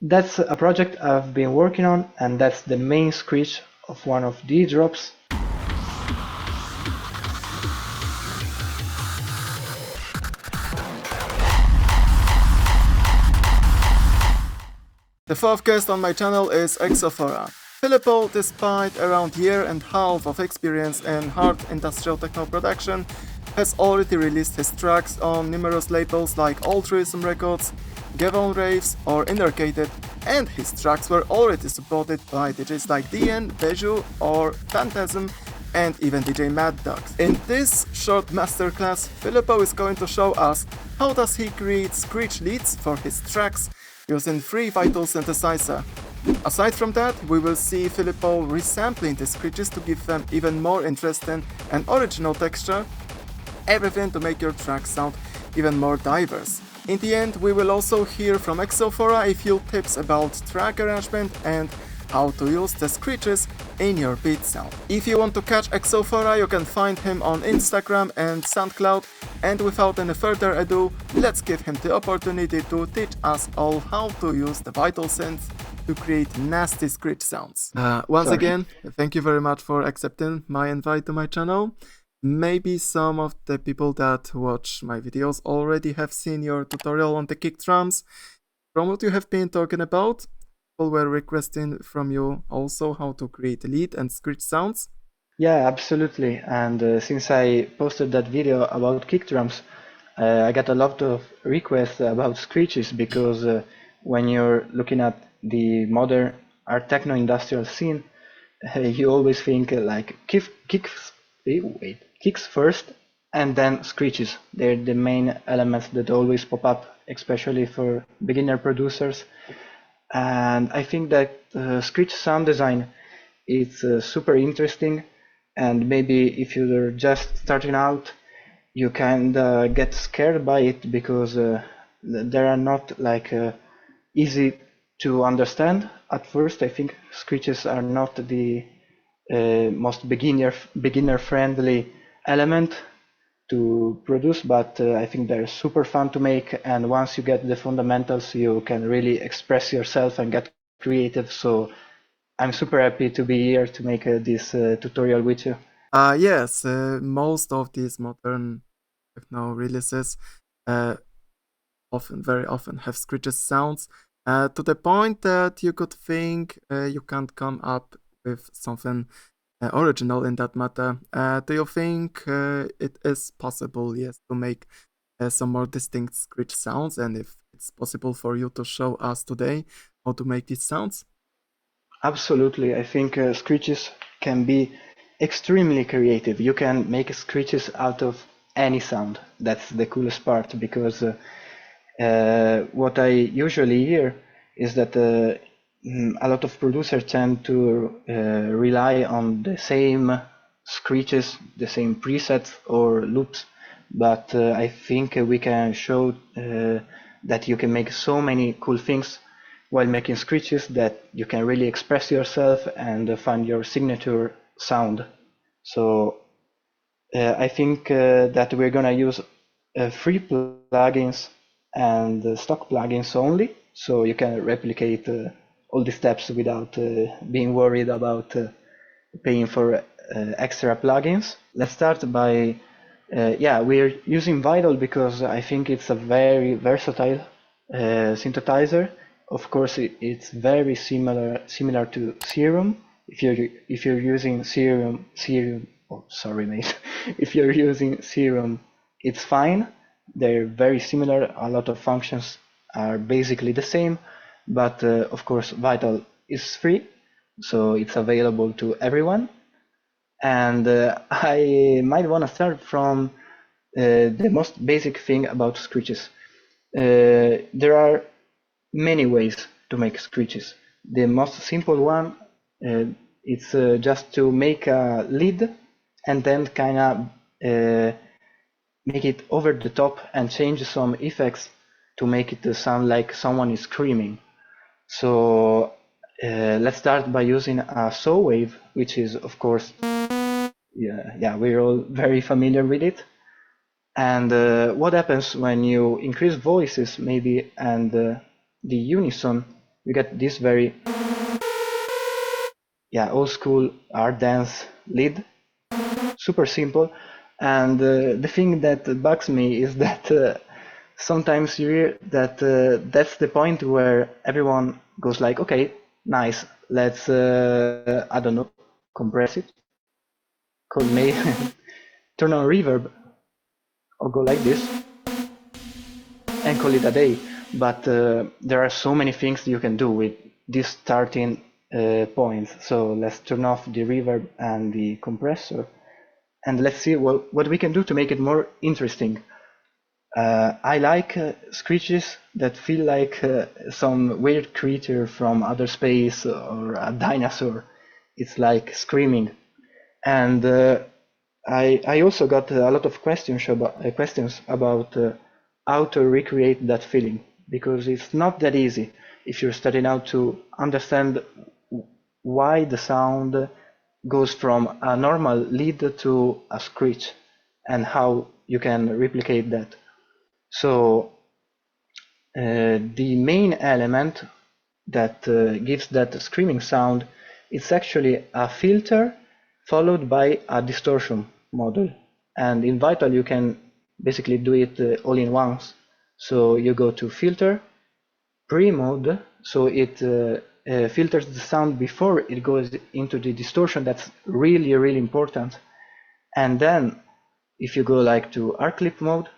That's a project I've been working on, and that's the main screech of one of the drops. The fourth guest on my channel is Exophora. Filippo, despite around year and half of experience in hard industrial techno production, has already released his tracks on numerous labels like Altruism Records, Gavon Raves or Innercated, and his tracks were already supported by DJs like DN, Beju or Phantasm, and even DJ Mad Dogs. In this short masterclass, Filippo is going to show us how does he create screech leads for his tracks using free Vital synthesizer. Aside from that, we will see Filippo resampling the screeches to give them even more interesting and original texture, everything to make your track sound even more diverse. In the end, we will also hear from Exophora a few tips about track arrangement and how to use the screeches in your beat sound. If you want to catch Exophora, you can find him on Instagram and SoundCloud, and without any further ado, let's give him the opportunity to teach us all how to use the Vital Synth to create nasty screech sounds. Once again, thank you very much for accepting my invite to my channel. Maybe some of the people that watch my videos already have seen your tutorial on the kick drums. From what you have been talking about, people were requesting from you also how to create lead and screech sounds. Yeah, absolutely. And since I posted that video about kick drums, I got a lot of requests about screeches because when you're looking at the modern art techno industrial scene, you always think like kicks first and then screeches. They're the main elements that always pop up, especially for beginner producers. And I think that screech sound design is super interesting. And maybe if you're just starting out, you can get scared by it because they are not like easy to understand at first. I think screeches are not the most beginner friendly element to produce, but I think they're super fun to make, and once you get the fundamentals you can really express yourself and get creative. So I'm super happy to be here to make this tutorial with you. Yes, most of these modern techno releases very often have screeches sounds to the point that you could think you can't come up with something original in that matter. Do you think it is possible, yes, to make some more distinct screech sounds, and if it's possible for you to show us today how to make these sounds? Absolutely, I think screeches can be extremely creative. You can make screeches out of any sound. That's the coolest part because what I usually hear is that a lot of producers tend to rely on the same screeches, the same presets or loops, but I think we can show that you can make so many cool things while making screeches that you can really express yourself and find your signature sound. So I think that we're gonna use free plugins and stock plugins only, so you can replicate all the steps without being worried about paying for extra plugins. Let's start by we're using Vital because I think it's a very versatile synthesizer. Of course, it's very similar to Serum. If you're using Serum, oh sorry mate, if you're using Serum, it's fine. They're very similar. A lot of functions are basically the same, but of course Vital is free, so it's available to everyone. And I might want to start from the most basic thing about screeches. There are many ways to make screeches. The most simple one is just to make a lead and then kind of make it over the top and change some effects to make it sound like someone is screaming. So let's start by using a saw wave, which is of course, yeah, we're all very familiar with it. And what happens when you increase voices maybe and the unison You get this very old school art dance lead, super simple. And the thing that bugs me is that sometimes you hear that that's the point where everyone goes like, okay, nice, let's I don't know, compress it, call me, turn on reverb, or go like this and call it a day. But there are so many things you can do with these starting points. So let's turn off the reverb and the compressor, and let's see what we can do to make it more interesting. I like screeches that feel like some weird creature from outer space or a dinosaur. It's like screaming. And I also got a lot of questions about how to recreate that feeling, because it's not that easy if you're starting out to understand why the sound goes from a normal lead to a screech and how you can replicate that. So the main element that gives that screaming sound is actually a filter followed by a distortion model. And in Vital you can basically do it all in once. So you go to filter, pre-mode, so it filters the sound before it goes into the distortion. That's really, really important. And then if you go like to arc clip mode,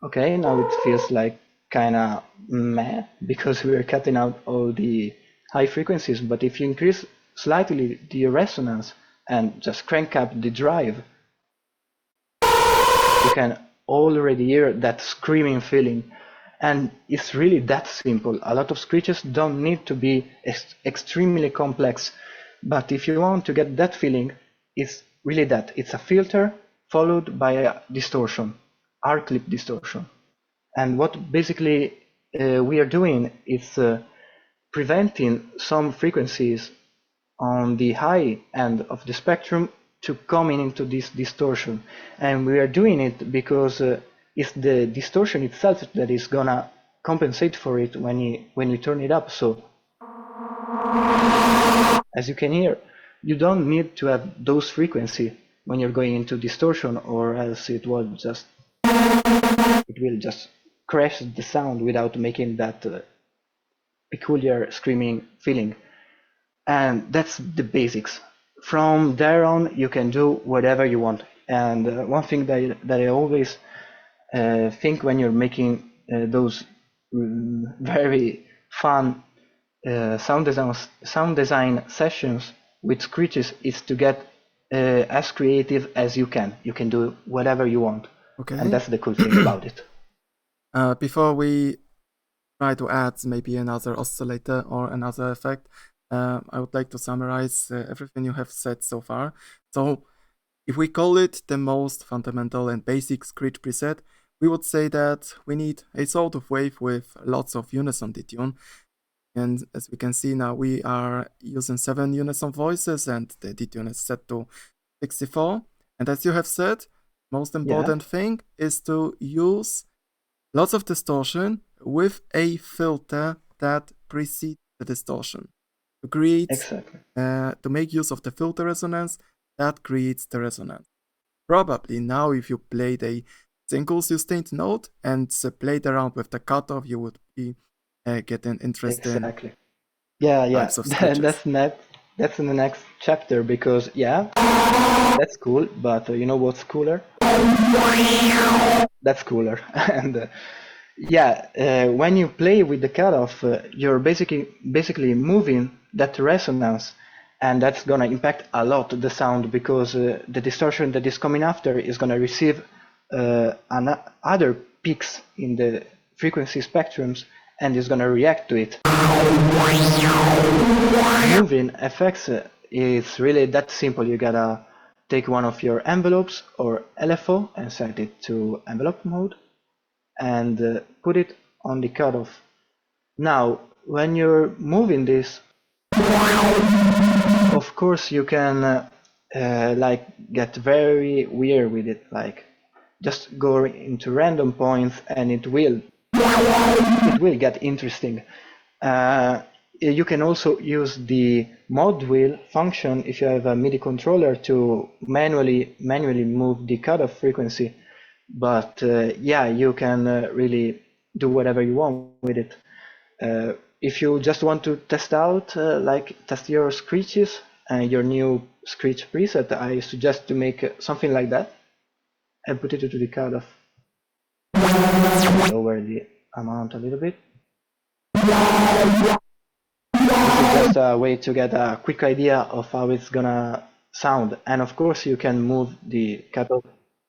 okay, now it feels like kind of meh because we're cutting out all the high frequencies. But if you increase slightly the resonance and just crank up the drive, you can already hear that screaming feeling. And it's really that simple. A lot of screeches don't need to be extremely complex. But if you want to get that feeling, it's really that. It's a filter followed by a distortion, arc clip distortion. And what basically we are doing is preventing some frequencies on the high end of the spectrum to come into this distortion. And we are doing it because it's the distortion itself that is gonna compensate for it when you turn it up. So as you can hear, you don't need to have those frequency when you're going into distortion, or else it will just crash the sound without making that peculiar screaming feeling. And that's the basics. From there on, you can do whatever you want. And one thing that I always think when you're making those very fun sound design sessions with screeches is to get as creative as you can. You can do whatever you want. Okay. And that's the cool thing about it. Before we try to add maybe another oscillator or another effect, I would like to summarize everything you have said so far. So if we call it the most fundamental and basic screech preset, we would say that we need a sort of wave with lots of unison detune. And as we can see now, we are using 7 unison voices and the detune is set to 64. And as you have said, most important thing is to use lots of distortion with a filter that precedes the distortion to create, to make use of the filter resonance that creates the resonance. Probably now if you played a single sustained note and played around with the cutoff, you would be getting interesting types of screeches. That's in the next chapter, because that's cool, but you know what's cooler? That's cooler. And when you play with the cutoff, you're basically moving that resonance, and that's gonna impact a lot the sound, because the distortion that is coming after is gonna receive other peaks in the frequency spectrums and is gonna react to it. Moving effects is really that simple. You gotta take one of your envelopes or LFO and set it to envelope mode and put it on the cutoff. Now, when you're moving this, of course you can like get very weird with it, like just go into random points and it will it will get interesting. You can also use the mod wheel function if you have a MIDI controller to manually move the cutoff frequency. But yeah, you can really do whatever you want with it. If you just want to test out, test your screeches and your new screech preset, I suggest to make something like that and put it to the cutoff. Lower the amount a little bit. This is just a way to get a quick idea of how it's gonna sound, and of course you can move the cutoff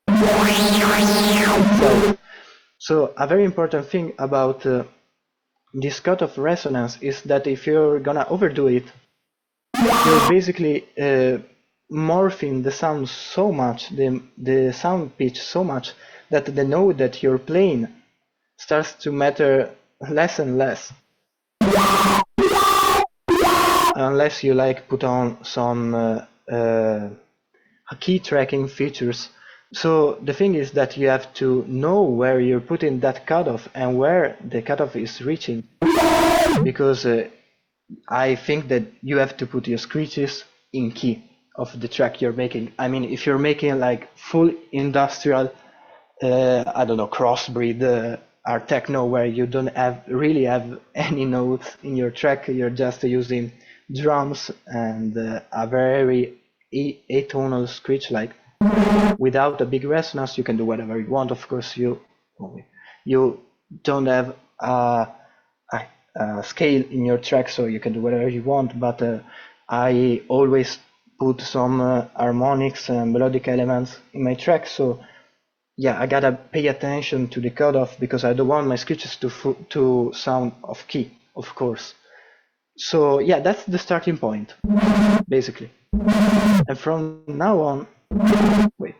itself. So a very important thing about this cutoff resonance is that if you're gonna overdo it, you're basically morphing the sound so much, the sound pitch so much, that the note that you're playing starts to matter less and less. Unless you put on some key tracking features. So the thing is that you have to know where you're putting that cutoff and where the cutoff is reaching, because I think that you have to put your screeches in key of the track you're making. I mean, if you're making full industrial, I don't know, crossbreed or techno where you don't really have any notes in your track, you're just using drums and a very atonal screech without a big resonance, you can do whatever you want. Of course, you don't have a scale in your track, so you can do whatever you want, but I always put some harmonics and melodic elements in my track, so yeah, I gotta pay attention to the cutoff because I don't want my screeches to sound off key, of course. So yeah, that's the starting point, basically. And from now on, wait.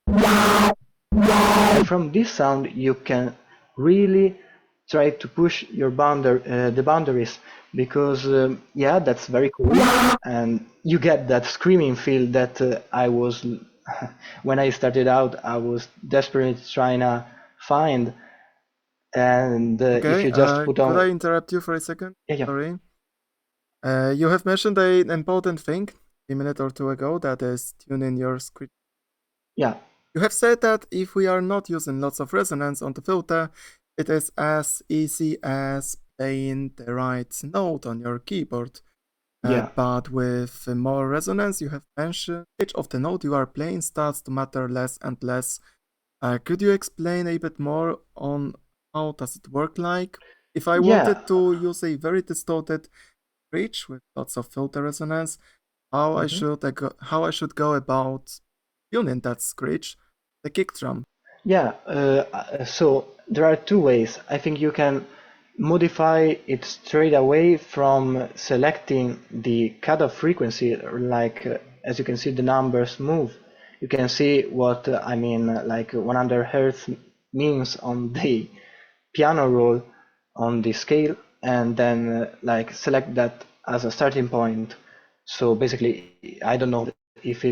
And from this sound, you can really try to push your the boundaries, because yeah, that's very cool, and you get that screaming feel that I was when I started out, I was desperately trying to find. And if you just put on, could I interrupt you for a second? yeah. Sorry. You have mentioned an important thing a minute or two ago, that is tuning your screech. Yeah. You have said that if we are not using lots of resonance on the filter, it is as easy as playing the right note on your keyboard. Yeah. But with more resonance, you have mentioned, pitch of the note you are playing starts to matter less and less. Could you explain a bit more on how does it work like? If I wanted to use a very distorted screech with lots of filter resonance, how I should go about tuning that screech, the kick drum? Yeah, so there are two ways. I think you can modify it straight away from selecting the cutoff frequency, as you can see the numbers move. You can see what I mean, 100 hertz means on the piano roll on the scale, and then select that as a starting point. So basically, I don't know if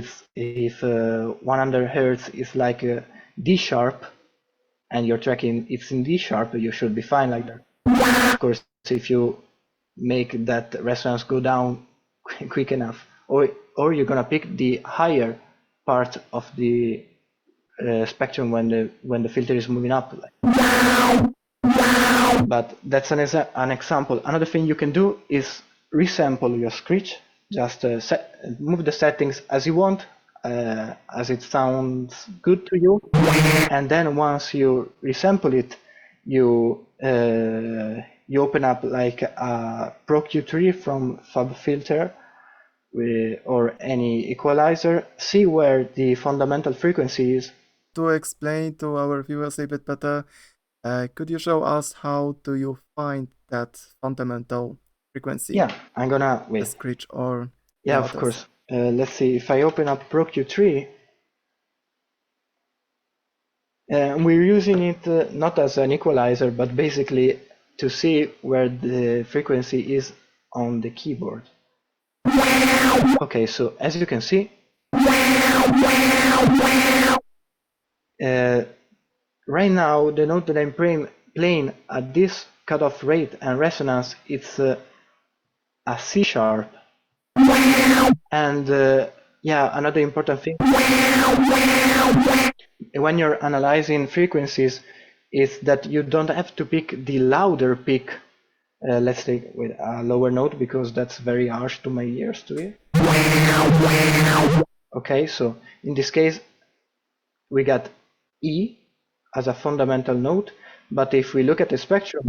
100 hertz is like a D sharp, and you're tracking it's in D sharp, you should be fine like that. Of course, if you make that resonance go down quick enough, or you're gonna pick the higher part of the spectrum when the filter is moving up. But that's an example. Another thing you can do is resample your screech. Just move the settings as you want, as it sounds good to you, and then once you resample it, you open up a Pro Q3 from FabFilter or any equalizer, see where the fundamental frequency is. To explain to our viewers a bit better, could you show us how do you find that fundamental frequency? Yeah, I'm gonna wait. The screech or yeah, of course. Let's see if I open up Pro Q3. We're using it not as an equalizer, but basically to see where the frequency is on the keyboard. Okay, so as you can see, right now the note that I'm playing at this cutoff rate and resonance, it's a C sharp. And yeah, another important thing when you're analyzing frequencies is that you don't have to pick the louder peak. Let's take with a lower note because that's very harsh to my ears to hear. Okay, so in this case we got E as a fundamental note, but if we look at the spectrum,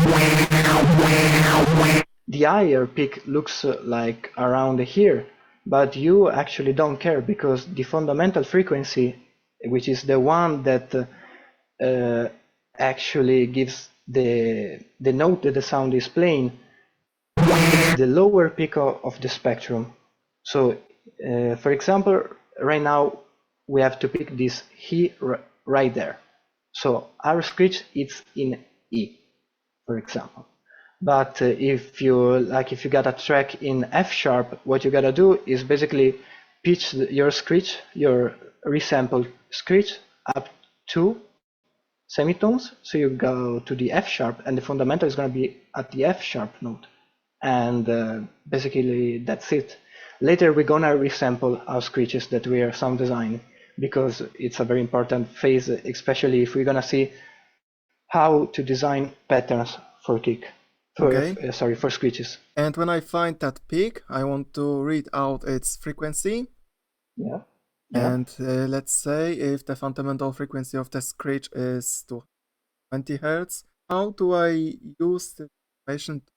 the higher peak looks like around here, but you actually don't care because the fundamental frequency, which is the one that actually gives the note that the sound is playing, is the lower peak of the spectrum. So for example, right now we have to pick this E right there. So our screech is in E, for example. But if you got a track in F sharp, what you gotta do is basically pitch your screech, your resampled screech, up 2 semitones. So you go to the F sharp, and the fundamental is gonna be at the F sharp note, and basically that's it. Later we're gonna resample our screeches that we are sound designing because it's a very important phase, especially if we're gonna see how to design patterns for kick. Okay. Sorry, for screeches. And when I find that peak, I want to read out its frequency. Yeah. And let's say if the fundamental frequency of the screech is 20 Hertz, how do I use the information to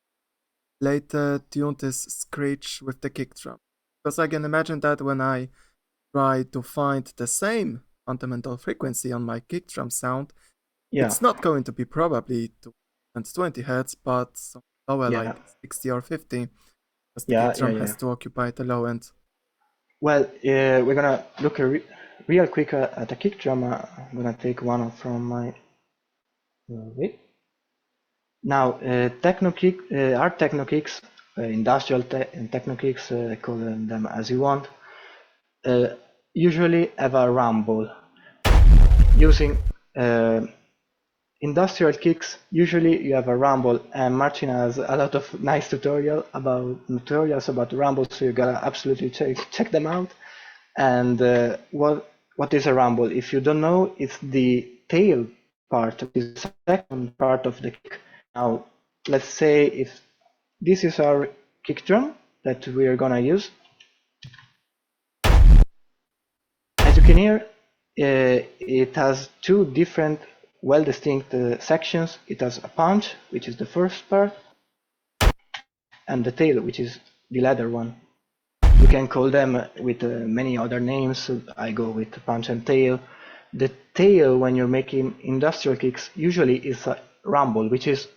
later tune this screech with the kick drum? Because I can imagine that when I try to find the same fundamental frequency on my kick drum sound, it's not going to be probably 220 Hertz, but lower, like 60 or 50, because the kick drum has to occupy the low end. Well, we're gonna look real quick at the kick drum. I'm gonna take one from my. Now, our techno kicks, industrial techno kicks, call them as you want, usually have a rumble. Using industrial kicks, usually you have a rumble, and Martin has a lot of nice tutorials about rumble, so you gotta absolutely check them out. And what is a rumble? If you don't know, it's the tail part, the second part of the kick. Now, let's say if this is our kick drum that we are gonna use. As you can hear, it has two different, well-distinct sections. It has a punch, which is the first part, and the tail, which is the latter one. You can call them with many other names. I go with punch and tail. The tail, when you're making industrial kicks, usually is a rumble, which is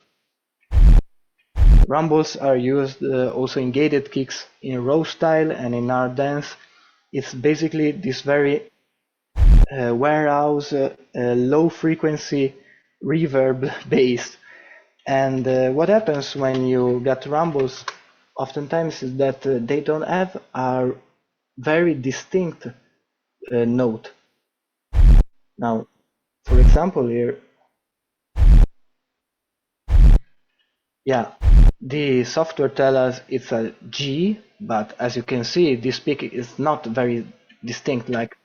rumbles are used also in gated kicks in raw style and in our dance. It's basically this very warehouse low frequency reverb based. And what happens when you get rumbles oftentimes is that they don't have a very distinct note. Now, for example, here, yeah, the software tells us it's a G, but as you can see, this peak is not very distinct. Like,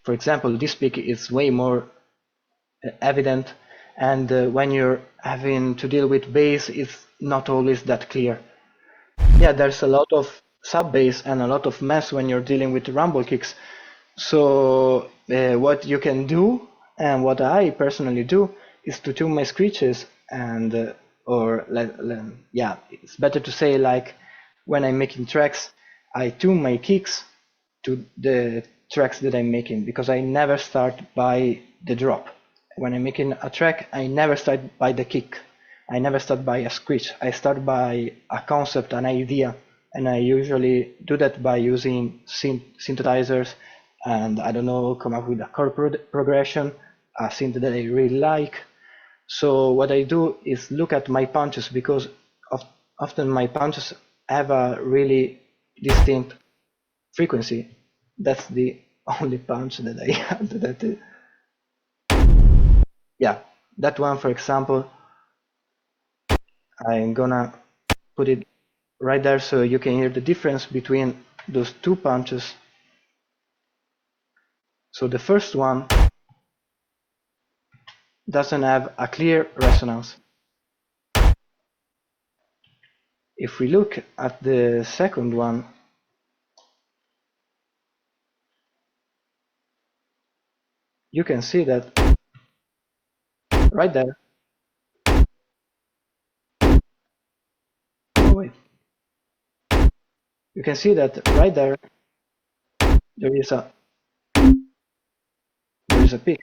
for example, this peak is way more evident, and when you're having to deal with bass, it's not always that clear. Yeah, there's a lot of sub bass and a lot of mess when you're dealing with rumble kicks. So what you can do, and what I personally do, is to tune my screeches, and yeah, it's better to say, like, when I'm making tracks, I tune my kicks to the tracks that I'm making, because I never start by the drop. When I'm making a track, I never start by the kick. I never start by a screech. I start by a concept, an idea, and I usually do that by using synthesizers, and I don't know, come up with a chord progression, a synth that I really like. So what I do is look at my punches, because often my punches have a really distinct frequency. That's the only punch that I have. Yeah, That one, for example, I'm gonna put it right there so you can hear the difference between those two punches. So the first one doesn't have a clear resonance. If we look at the second one, you can see that right there. Oh wait. You can see that right there there is a peak,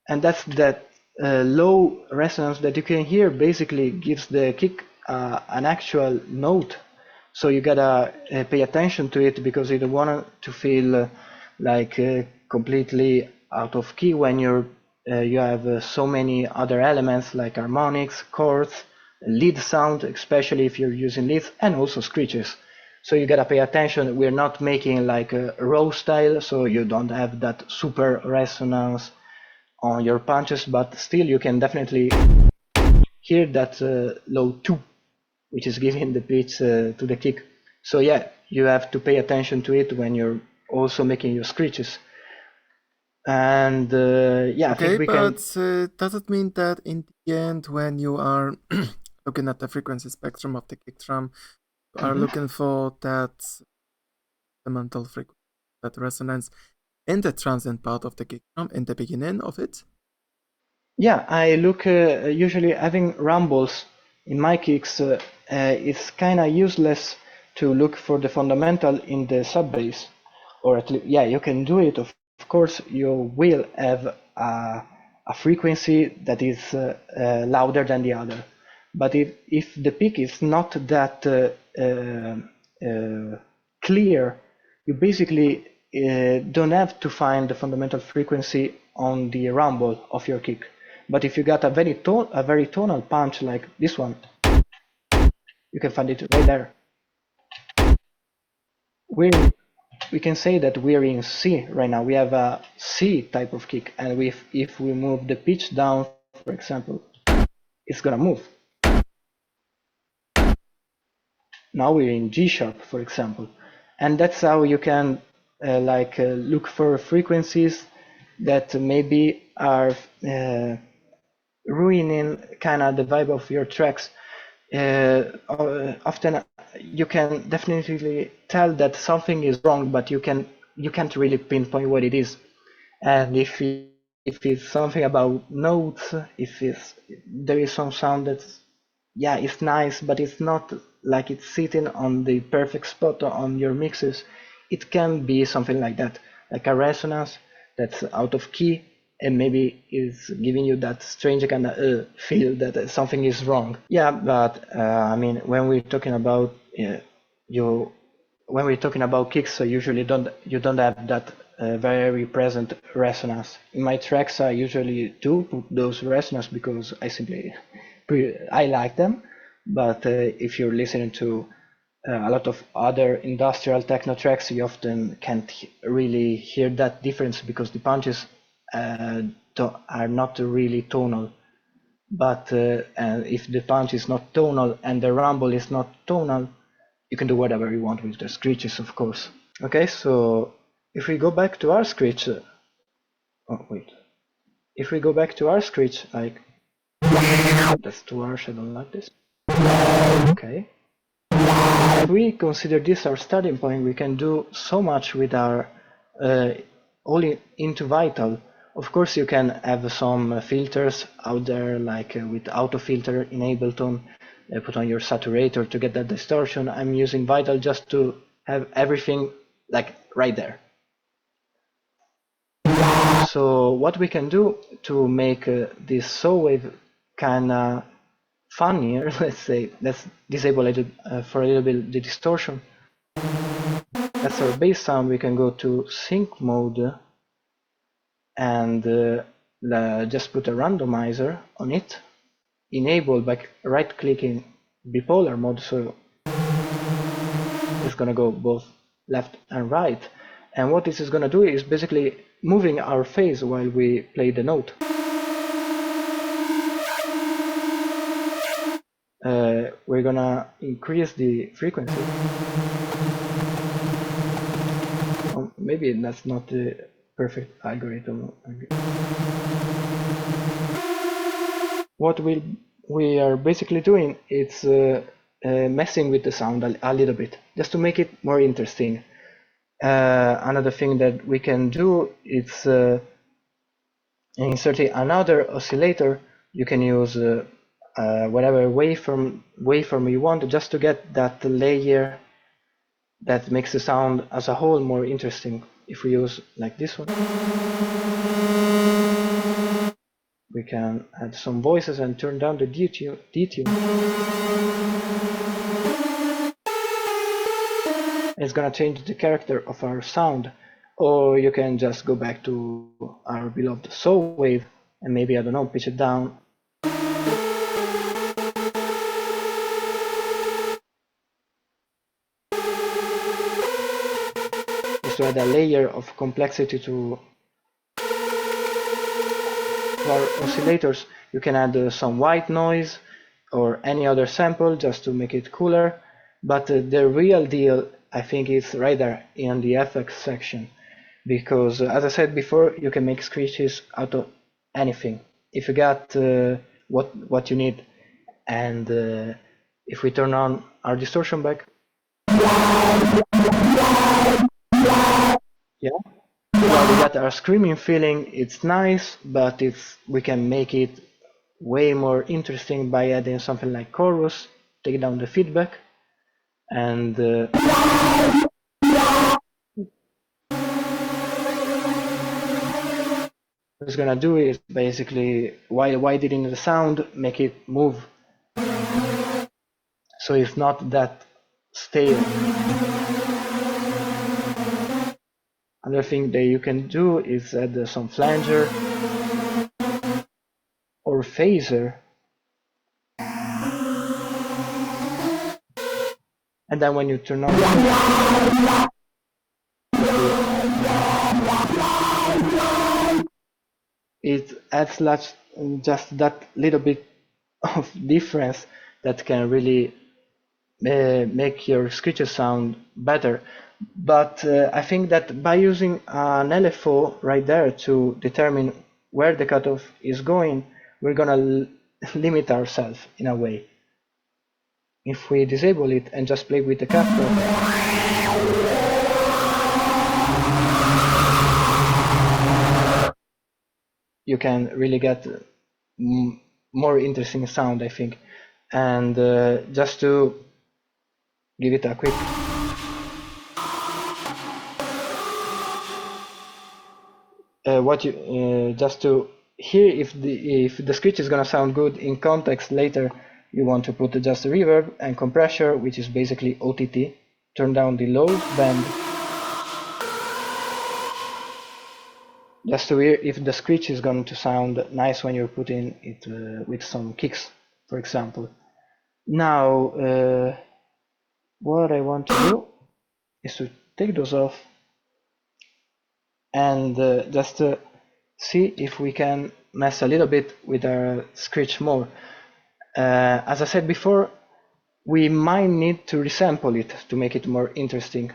and that's that low resonance that you can hear basically gives the kick an actual note. So you gotta pay attention to it because you don't want to feel like completely out of key when you have so many other elements like harmonics, chords, lead sound, especially if you're using leads, and also screeches. So you gotta pay attention. We're not making like a raw style, so you don't have that super resonance on your punches, but still you can definitely hear that low 2, which is giving the pitch to the kick. So yeah, you have to pay attention to it when you're also making your screeches. And yeah, I think Okay, we can. but does it mean that in the end, when you are looking at the frequency spectrum of the kick drum, you are looking for that fundamental frequency, that resonance in the transient part of the kick drum in the beginning of it? Yeah, I look usually having rumbles in my kicks. It's kind of useless to look for the fundamental in the sub bass, or at least, yeah, you can do it. Of course, you will have a frequency that is louder than the other. But if the peak is not that clear, you basically don't have to find the fundamental frequency on the rumble of your kick. But if you got a very tonal punch like this one, you can find it right there. We can say that we're in C right now. We have a C type of kick, and if we move the pitch down, for example, it's gonna move. Now we're in G sharp, for example, and that's how you can look for frequencies that maybe are ruining kind of the vibe of your tracks. Often you can definitely tell that something is wrong, but you can't really pinpoint what it is. And if it's something about notes, if there is some sound that's, yeah, it's nice, but it's not like it's sitting on the perfect spot on your mixes, it can be something like that, like a resonance that's out of key and maybe is giving you that strange kind of feel that something is wrong. Yeah, but I mean, when we're talking about you when we're talking about kicks, usually you don't have that very present resonance. In my tracks, I usually do put those resonance because I like them. But if you're listening to a lot of other industrial techno tracks, you often can't really hear that difference because the punches are not really tonal. But and if the punch is not tonal and the rumble is not tonal, you can do whatever you want with the screeches, of course. Okay, so if we go back to our screech, oh wait, if we go back to our screech, like that's too harsh. I don't like this. Okay, if we consider this our starting point, we can do so much with our all into Vital. Of course, you can have some filters out there, like with auto filter enabled on, put on your saturator to get that distortion. I'm using Vital just to have everything like right there. So what we can do to make this saw wave kind of funnier, let's say, let's disable it for a little bit the distortion. That's our bass sound. We can go to sync mode and just put a randomizer on it, enable by right clicking bipolar mode, so it's gonna go both left and right. And what this is gonna do is basically moving our face while we play the note. We're gonna increase the frequency. Oh, maybe that's not the perfect algorithm. What we are basically doing is messing with the sound a little bit, just to make it more interesting. Another thing that we can do is inserting another oscillator. You can use whatever waveform you want, just to get that layer that makes the sound as a whole more interesting. If we use like this one, we can add some voices and turn down the detune. It's gonna change the character of our sound. Or you can just go back to our beloved saw wave and maybe, I don't know, pitch it down. Just to add a layer of complexity to our oscillators. You can add some white noise or any other sample just to make it cooler. But the real deal, I think, is right there in the effects section. Because as I said before, you can make screeches out of anything if you got what you need. And if we turn on our distortion back, yeah, well, we got our screaming feeling. It's nice, but we can make it way more interesting by adding something like chorus, take down the feedback, and what it's gonna do is basically while widening the sound, make it move, so it's not that stale. Another thing that you can do is add some flanger or phaser, and then when you turn on, it adds just that little bit of difference that can really make your screeches sound better. But I think that by using an LFO right there to determine where the cutoff is going, we're gonna limit ourselves in a way. If we disable it and just play with the cutoff, you can really get more interesting sound, I think. And just to give it a quick just to hear if the screech is gonna sound good in context later, you want to put just reverb and compressor, which is basically OTT. Turn down the low band just to hear if the screech is going to sound nice when you're putting it with some kicks, for example. Now, what I want to do is to take those off and just see if we can mess a little bit with our screech more. As I said before, we might need to resample it to make it more interesting.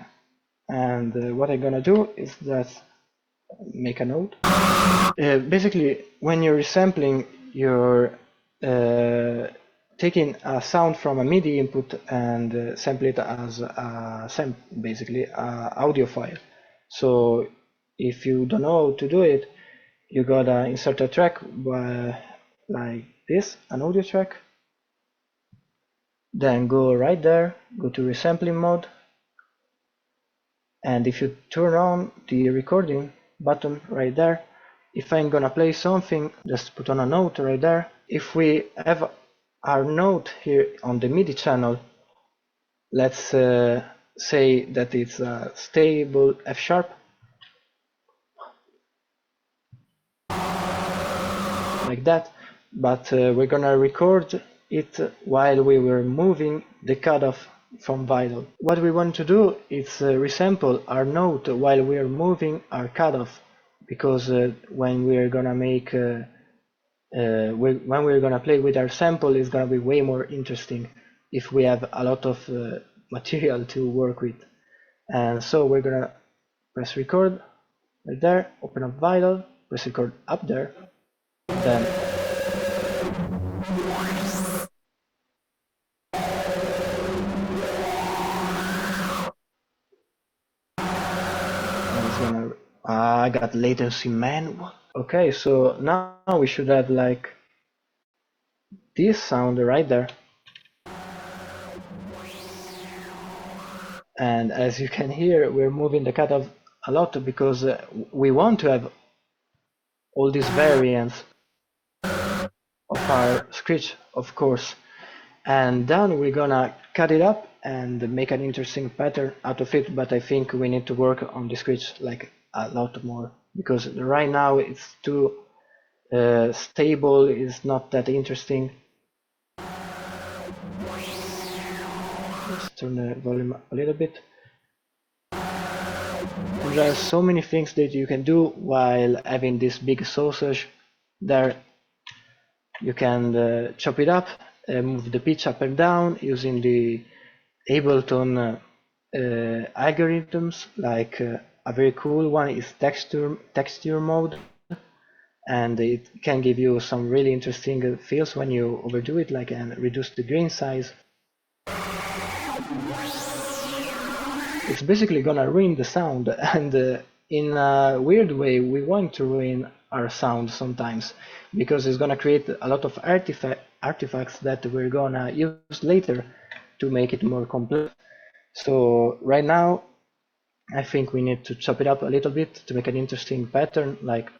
And what I'm gonna do is just make a note. Basically, when you're resampling, you're taking a sound from a MIDI input and sample it as basically a audio file. So if you don't know how to do it, you gotta insert a track like this, an audio track. Then go right there, go to resampling mode, and if you turn on the recording button right there, if I'm gonna play something, just put on a note right there. If we have our note here on the MIDI channel, let's say that it's a stable F sharp, like that, but we're gonna record it while we were moving the cutoff from vinyl. What we want to do is resample our note while we are moving our cutoff, because when we're gonna make when we're gonna play with our sample, it's gonna be way more interesting if we have a lot of material to work with. And so we're gonna press record right there, open up Vital, press record up there, then it's gonna. I got latency, man. What? Okay, so now we should have like this sound right there. And as you can hear, we're moving the cutoff a lot because we want to have all these variants of our screech, of course. And then we're gonna cut it up and make an interesting pattern out of it, but I think we need to work on the screech like a lot more, because right now it's too stable, it's not that interesting. Let's turn the volume up a little bit. And there are so many things that you can do while having this big sausage there. You can chop it up, move the pitch up and down using the Ableton algorithms. Like a very cool one is texture mode, and it can give you some really interesting feels when you overdo it, like and reduce the grain size. It's basically gonna ruin the sound, and in a weird way we want to ruin our sound sometimes, because it's gonna create a lot of artifacts that we're gonna use later to make it more complex. So right now I think we need to chop it up a little bit to make an interesting pattern, like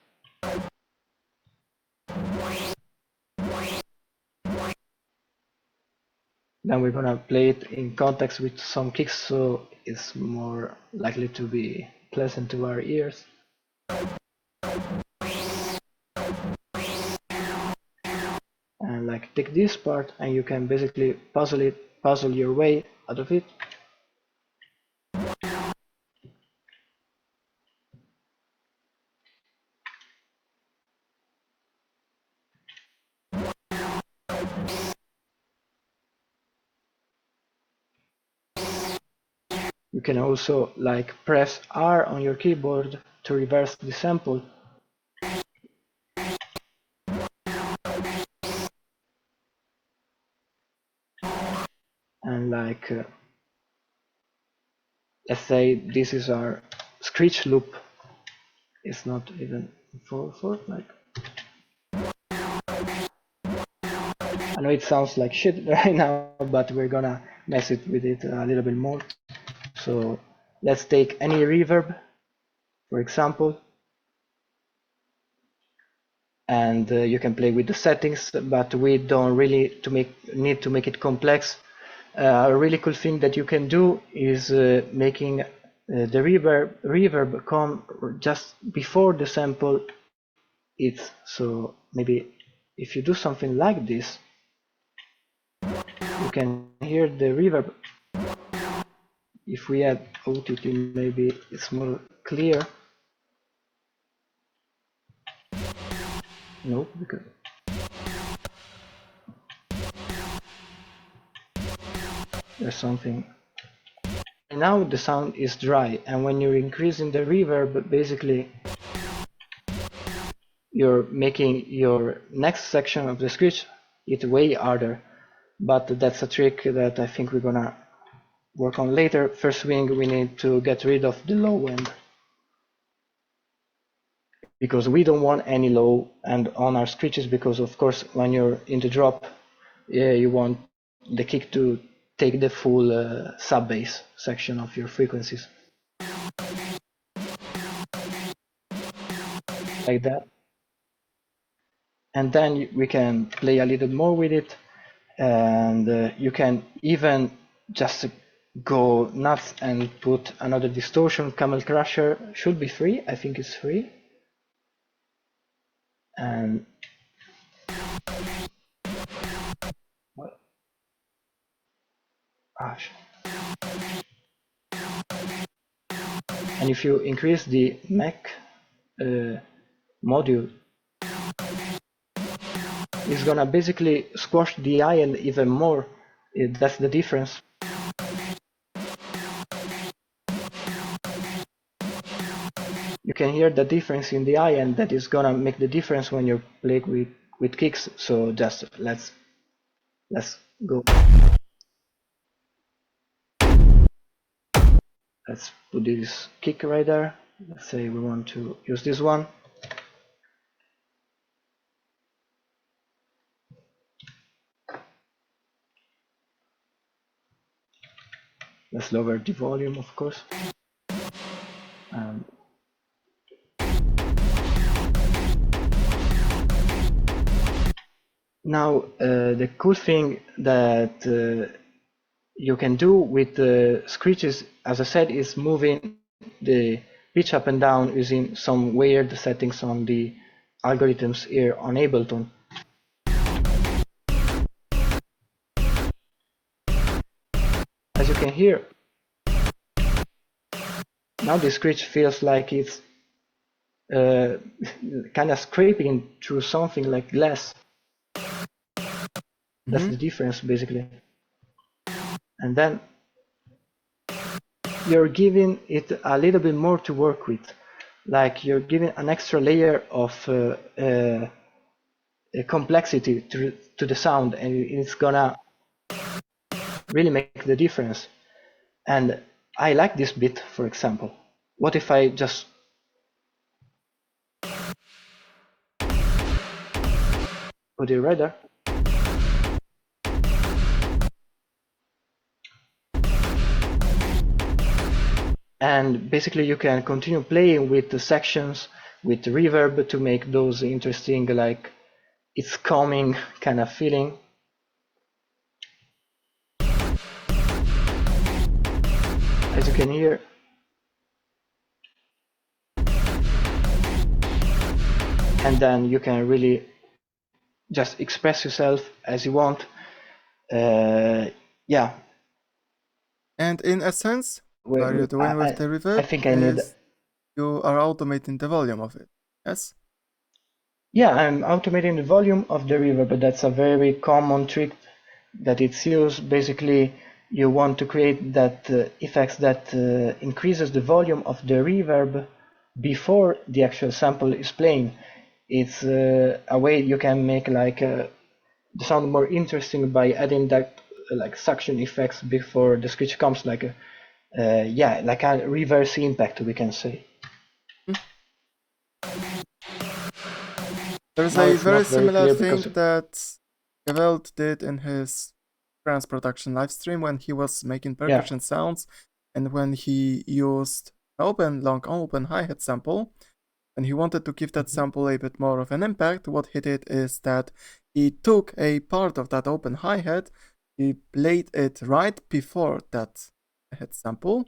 then we're gonna play it in context with some kicks, so it's more likely to be pleasant to our ears. And like take this part and you can basically puzzle your way out of it. You can also like press R on your keyboard to reverse the sample. And like let's say this is our screech loop. It's not even 4/4, like I know it sounds like shit right now, but we're gonna mess it with it a little bit more. So let's take any reverb, for example, and you can play with the settings, but we don't really need to make it complex. A really cool thing that you can do is making the reverb come just before the sample hits. So maybe if you do something like this, you can hear the reverb. If we add OTT, maybe it's more clear. No, because there's something. Now the sound is dry, and when you're increasing the reverb, basically you're making your next section of the screech hit way harder. But that's a trick that I think we're gonna work on later. First thing, we need to get rid of the low end, because we don't want any low end on our screeches, because of course when you're in the drop, you want the kick to take the full sub bass section of your frequencies, like that. And then we can play a little more with it, and you can even just go nuts and put another distortion. Camel Crusher should be free, I think it's free. And what? Gosh. And if you increase the Mac module is gonna basically squash the high end even more. That's the difference. You can hear the difference in the high end that is gonna make the difference when you play with kicks. So just let's go. Let's put this kick right there. Let's say we want to use this one. Let's lower the volume, of course. Now, the cool thing that you can do with the screeches, as I said, is moving the pitch up and down using some weird settings on the algorithms here on Ableton. As you can hear, now the screech feels like it's kind of scraping through something like glass. That's the difference, basically. And then you're giving it a little bit more to work with. Like you're giving an extra layer of complexity to the sound, and it's gonna really make the difference. And I like this bit, for example. What if I just put it right there? And basically you can continue playing with the sections, with the reverb to make those interesting, like it's coming kind of feeling. As you can hear, and then you can really just express yourself as you want. Yeah. And in essence, what are you doing with the reverb? I think I need. You are automating the volume of it. Yes. Yeah, I'm automating the volume of the reverb, but that's a very common trick that it's used. Basically, you want to create that effects that increases the volume of the reverb before the actual sample is playing. It's a way you can make like the sound more interesting by adding that like suction effects before the screech comes, like yeah, like a reverse impact, we can say. There's a very similar thing that Geweld did in his trance production live stream when he was making percussion sounds, and when he used long open hi-hat sample, and he wanted to give that sample a bit more of an impact. What he did is that he took a part of that open hi-hat, he played it right before that hi-hat sample,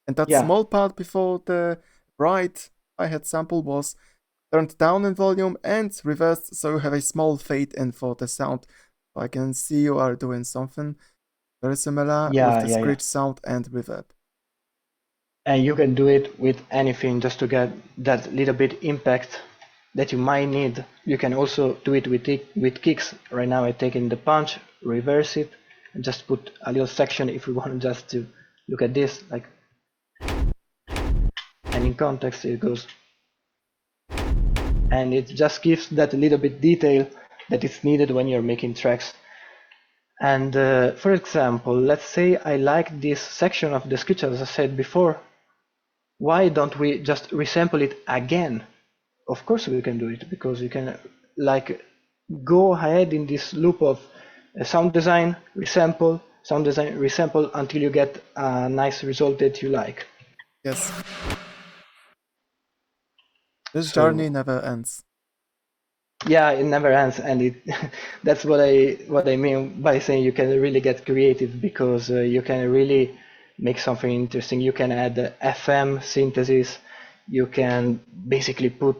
and that small part before the right hi-hat sample was turned down in volume and reversed, so you have a small fade in for the sound. So I can see you are doing something very similar with the screech sound and reverb. And you can do it with anything just to get that little bit impact that you might need. You can also do it with kicks. Right now I take in the punch, reverse it, and just put a little section if we want just to look at this, like, and in context it goes, and it just gives that little bit detail that is needed when you're making tracks. And for example, let's say I like this section of the screech, as I said before. Why don't we just resample it again? Of course we can do it, because you can like go ahead in this loop of sound design, resample, sound design, resample until you get a nice result that you like. Yes. This journey never ends. Yeah, it never ends, and it that's what I mean by saying you can really get creative, because you can really make something interesting. You can add FM synthesis. You can basically put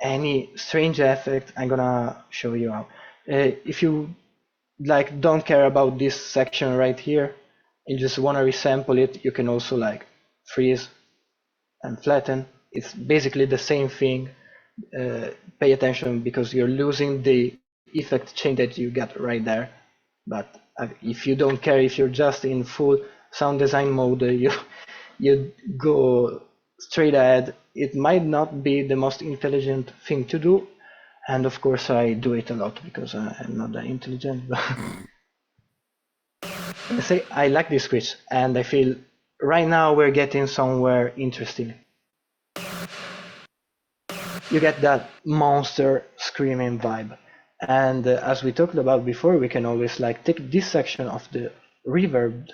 any strange effect. I'm gonna show you how. If you like don't care about this section right here and just want to resample it, you can also like freeze and flatten. it's basically the same thing. Pay attention because you're losing the effect chain that you get right there. But if you don't care, if you're just in full sound design mode, you go straight ahead. It might not be the most intelligent thing to do, and of course I do it a lot because I'm not that intelligent. But I say I like this screech, and I feel right now we're getting somewhere interesting. You get that monster screaming vibe. And as we talked about before, we can always like take this section of the reverb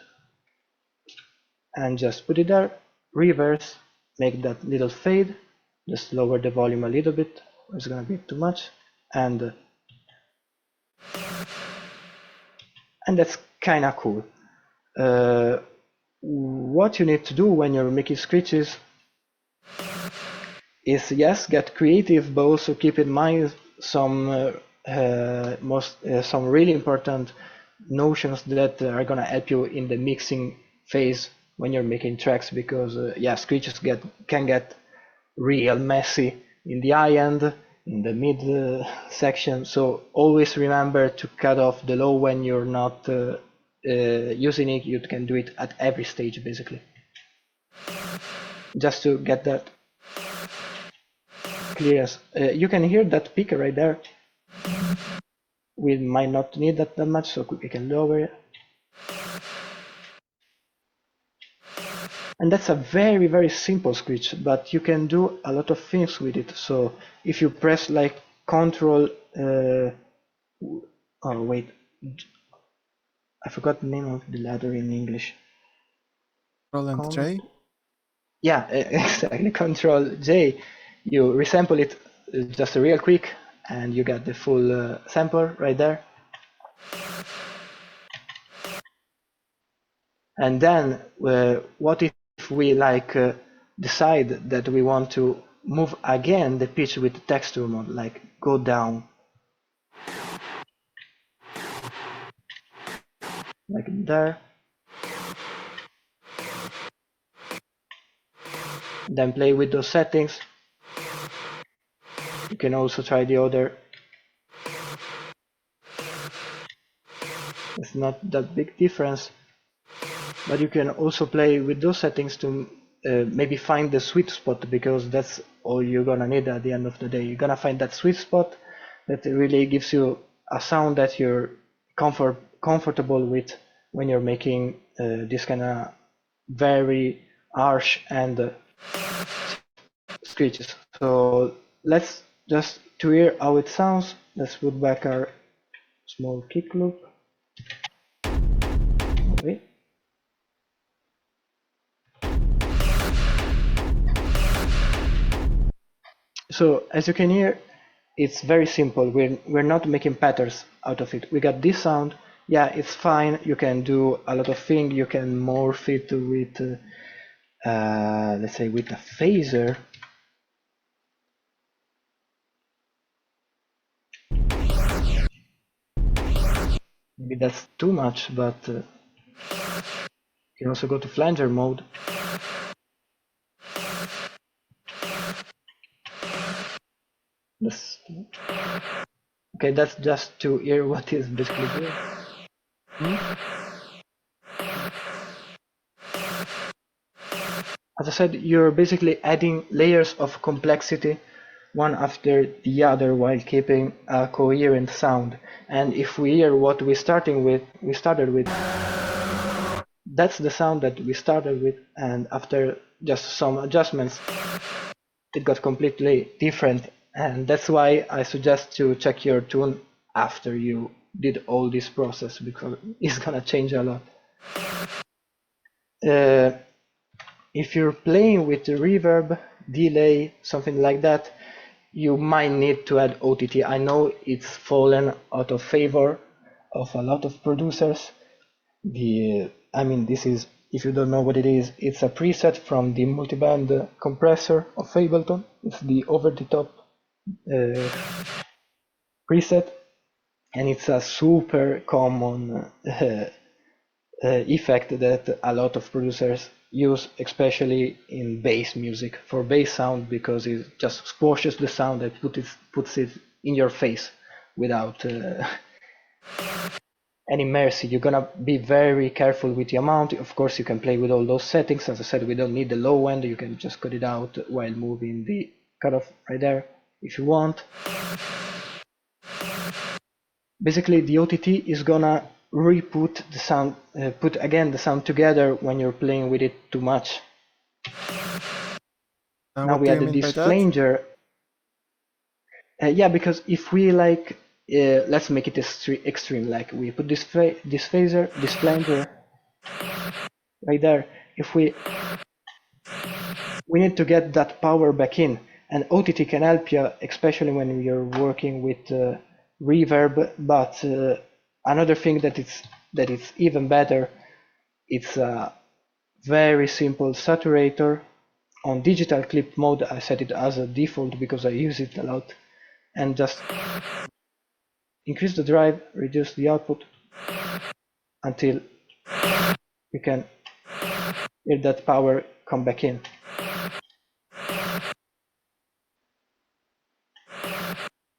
and just put it there, reverse, make that little fade, just lower the volume a little bit, it's gonna be too much, and that's kind of cool. What you need to do when you're making screeches is, yes, get creative, but also keep in mind some some really important notions that are gonna help you in the mixing phase when you're making tracks, because yeah, screeches can get real messy in the high end, in the mid section. So always remember to cut off the low when you're not using it. You can do it at every stage basically, just to get that clear. You can hear that peak right there. We might not need that much, so we can lower it. And that's a very, very simple screech, but you can do a lot of things with it. So if you press like Control, oh wait, I forgot the name of the ladder in English. Control and J? Yeah, exactly, Control J. You resample it just real quick, and you get the full sampler right there. And then what if we like decide that we want to move again the pitch with the texture mode, like go down, like there, then play with those settings. You can also try the other. It's not that big difference, but you can also play with those settings to maybe find the sweet spot, because that's all you're gonna need at the end of the day. You're gonna find that sweet spot that really gives you a sound that you're comfortable with when you're making this kind of very harsh and screeches. So let's just to hear how it sounds, let's put back our small kick loop. Okay. So as you can hear, it's very simple. We're not making patterns out of it. We got this sound. Yeah, it's fine. You can do a lot of things. You can morph it with, let's say, with a phaser. Maybe that's too much, but you can also go to flanger mode. That's, okay, that's just to hear what is basically doing. As I said, you're basically adding layers of complexity one after the other while keeping a coherent sound. And if we hear what we started with, that's the sound that we started with, and after just some adjustments, it got completely different. And that's why I suggest to check your tune after you did all this process, because it's gonna change a lot. If you're playing with the reverb, delay, something like that, you might need to add OTT. I know it's fallen out of favor of a lot of producers. I mean, this is, if you don't know what it is, it's a preset from the multiband compressor of Ableton. It's the over-the-top preset, and it's a super common effect that a lot of producers use especially in bass music for bass sound, because it just squashes the sound and puts it in your face without any mercy. You're gonna be very careful with the amount. Of course, you can play with all those settings. As I said, we don't need the low end. You can just cut it out while moving the cutoff right there if you want. Basically, the OTT is gonna re-put the sound, put again the sound together when you're playing with it too much. Now What we do you added mean by this that? flanger. Yeah, because if we like, let's make it extreme. Like we put this phaser, this flanger right there. If we need to get that power back in, and OTT can help you, especially when you're working with reverb. But another thing that it's even better, it's a very simple saturator. On digital clip mode, I set it as a default because I use it a lot, and just increase the drive, reduce the output until you can hear that power come back in.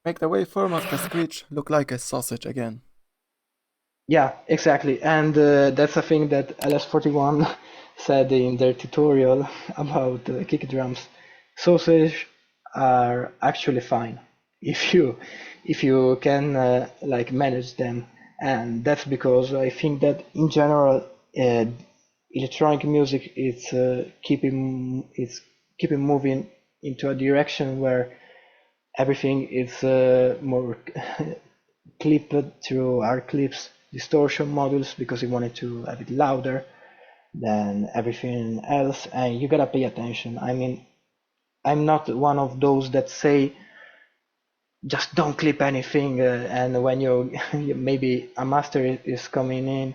Make the waveform of the screech look like a sausage again. Yeah, exactly. And that's a thing that LS41 said in their tutorial about kick drums. Sausage are actually fine if you can like manage them, and that's because I think that in general electronic music is keeping moving into a direction where everything is more clipped through our clips distortion modules, because we wanted to have it louder than everything else. And you gotta pay attention. I mean, I'm not one of those that say just don't clip anything, and when maybe a master is coming in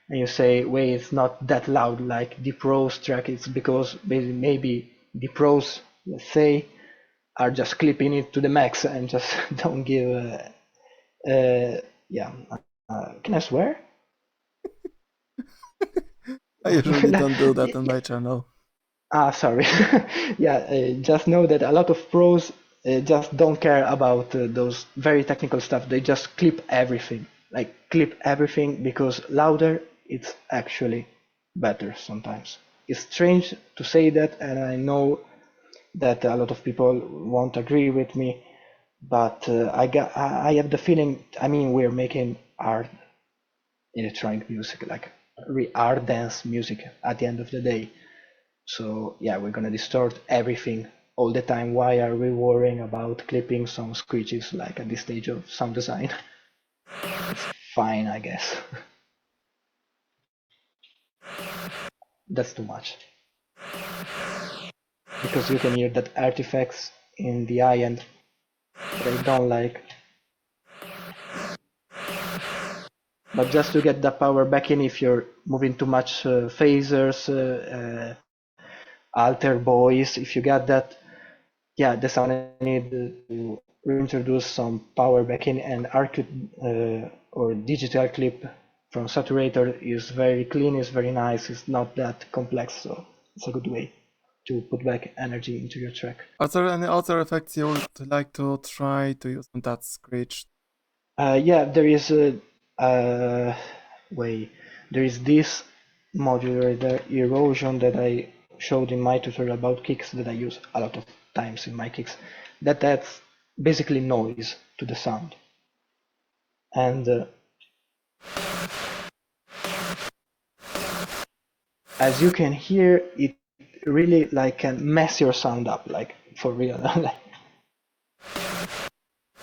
and you say, wait, it's not that loud like the pros track, it's because maybe the pros, let's say, are just clipping it to the max and just don't give yeah. Can I swear? I usually don't do that on Yeah. my channel. Sorry. Yeah, just know that a lot of pros just don't care about those very technical stuff. They just clip everything. Like, clip everything, because louder, it's actually better sometimes. It's strange to say that, and I know that a lot of people won't agree with me, but I have the feeling, I mean, we're making art, electronic music, like art dance music at the end of the day. So yeah, we're gonna distort everything all the time. Why are we worrying about clipping some screeches like at this stage of sound design? It's fine, I guess. That's too much. Because you can hear that artifacts in the high end that I don't like. But just to get the power back in, if you're moving too much phasers, alter voice, if you got that, yeah, that's how I need to reintroduce some power back in, and arc or digital clip from saturator is very clean, is very nice, it's not that complex, so it's a good way to put back energy into your track. Are there any other effects you would like to try to use on that screech? Yeah, there is a way. There is this modular erosion that I showed in my tutorial about kicks that I use a lot of times in my kicks. That adds basically noise to the sound, and as you can hear, it really like can mess your sound up, like for real. Like,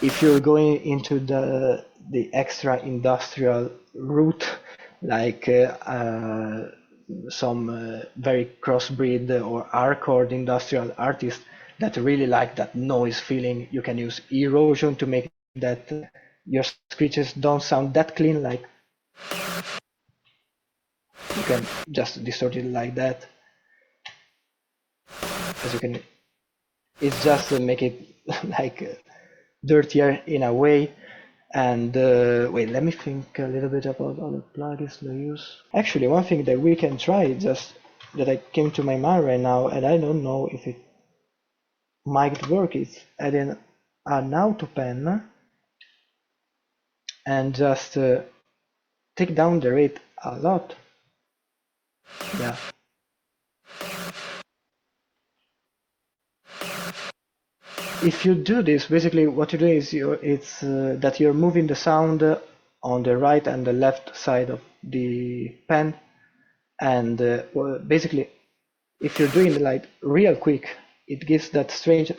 if you're going into the extra industrial route, like some very crossbreed or hardcore industrial artists that really like that noise feeling, you can use erosion to make that your screeches don't sound that clean. Like, you can just distort it like that, as you can. It's just to make it like dirtier in a way. And wait, let me think a little bit about other plugins to use. Actually, one thing that we can try is just that I came to my mind right now, and I don't know if it might work, is adding an auto pen and just take down the rate a lot. Yeah. If you do this, basically what you do is that you're moving the sound on the right and the left side of the pen, and well, basically if you're doing it like real quick, it gives that strange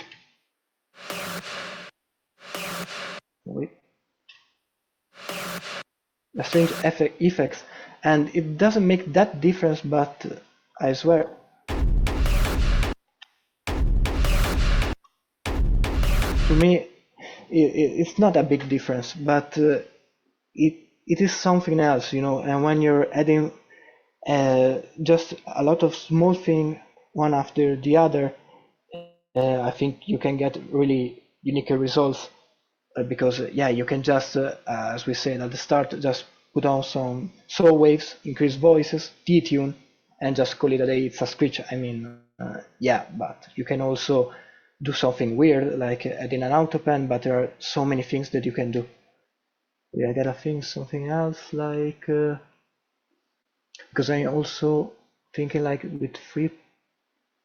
effects, and it doesn't make that difference, but I swear to me it's not a big difference, but it is something else, you know. And when you're adding just a lot of small things one after the other, I think you can get really unique results, because yeah, you can just as we said at the start, just put on some saw waves, increase voices, detune, and just call it a day. It's a screech. I mean, yeah, but you can also do something weird like adding an auto pen, but there are so many things that you can do. Yeah, I gotta think something else like because I'm also thinking like with free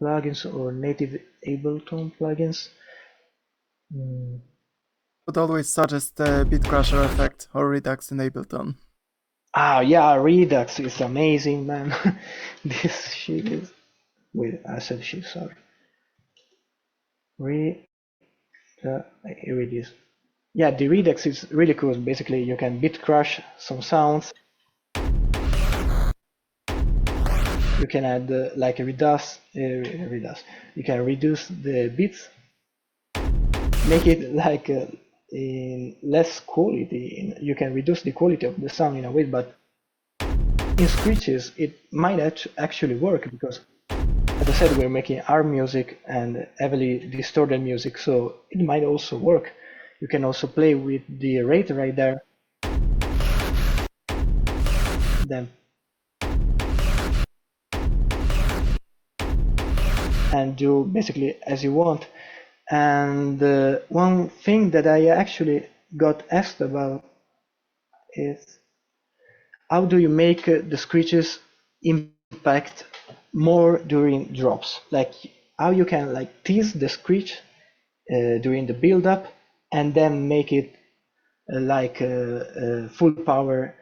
plugins or native Ableton plugins. Would always suggest the Beat Crusher effect or Redux in Ableton. Ah, yeah, Redux is amazing, man. This shit is. Wait, I said shit, sorry. Re. Here it is. Yeah, the Redux is really cool. Basically, you can bit crush some sounds. You can add like a reduce. You can reduce the bits, make it like in less quality. You can reduce the quality of the sound in a way, but in screeches it might actually work because, as I said, we're making our music and heavily distorted music, so it might also work. You can also play with the rate right there. Then and do basically as you want. And one thing that I actually got asked about is how do you make the screeches impact more during drops? Like how you can like tease the screech during the build up and then make it full power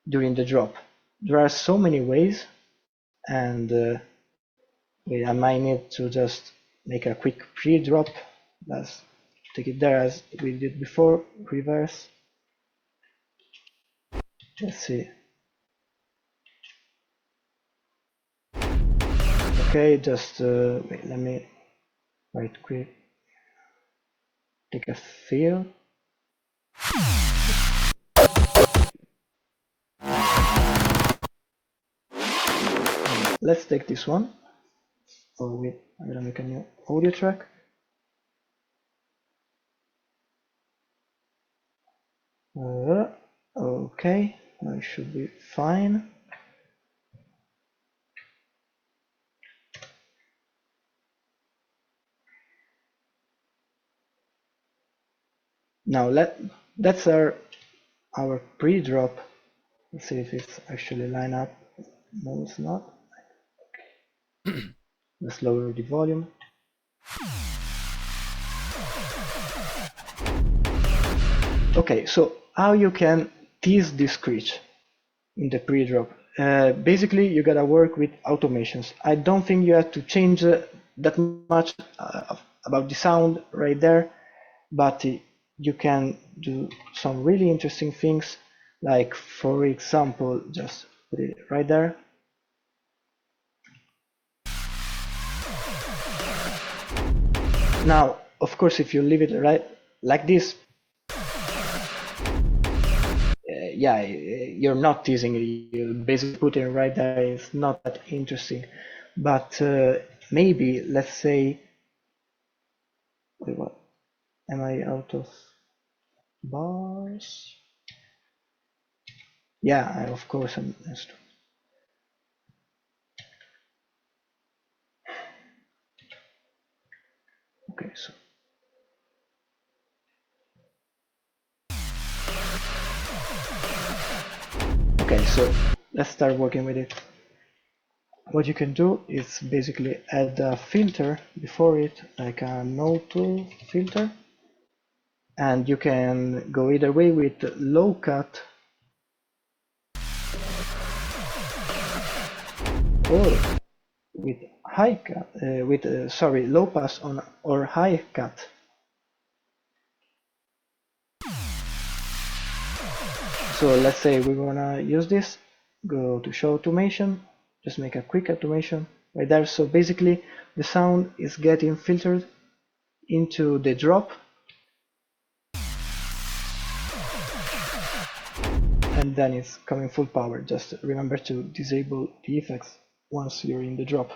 during the drop. There are so many ways, and I might need to just make a quick pre-drop. Let's take it there as we did before. Reverse. Let's see. Okay, just wait, let me right quick take a feel. Let's take this one. Oh wait, I'm gonna make a new audio track. Okay, I should be fine. Now that's our pre-drop. Let's see if it's actually line up. No, it's not. Let's lower the volume. Okay, so how you can tease this screech in the pre-drop? Basically, you gotta work with automations. I don't think you have to change that much about the sound right there, but you can do some really interesting things. Like, for example, just put it right there. Now, of course, if you leave it right like this, yeah, you're not teasing it. You basically put it right there. It's not that interesting. But maybe, let's say, wait, what? Am I out of bars? Yeah, of course I'm. Okay, so let's start working with it. What you can do is basically add a filter before it, like a node tool filter, and you can go either way with low cut or with high cut, low pass on or high cut. So let's say we wanna use this, go to show automation, just make a quick automation right there. So basically the sound is getting filtered into the drop, and then it's coming full power. Just remember to disable the effects once you're in the drop.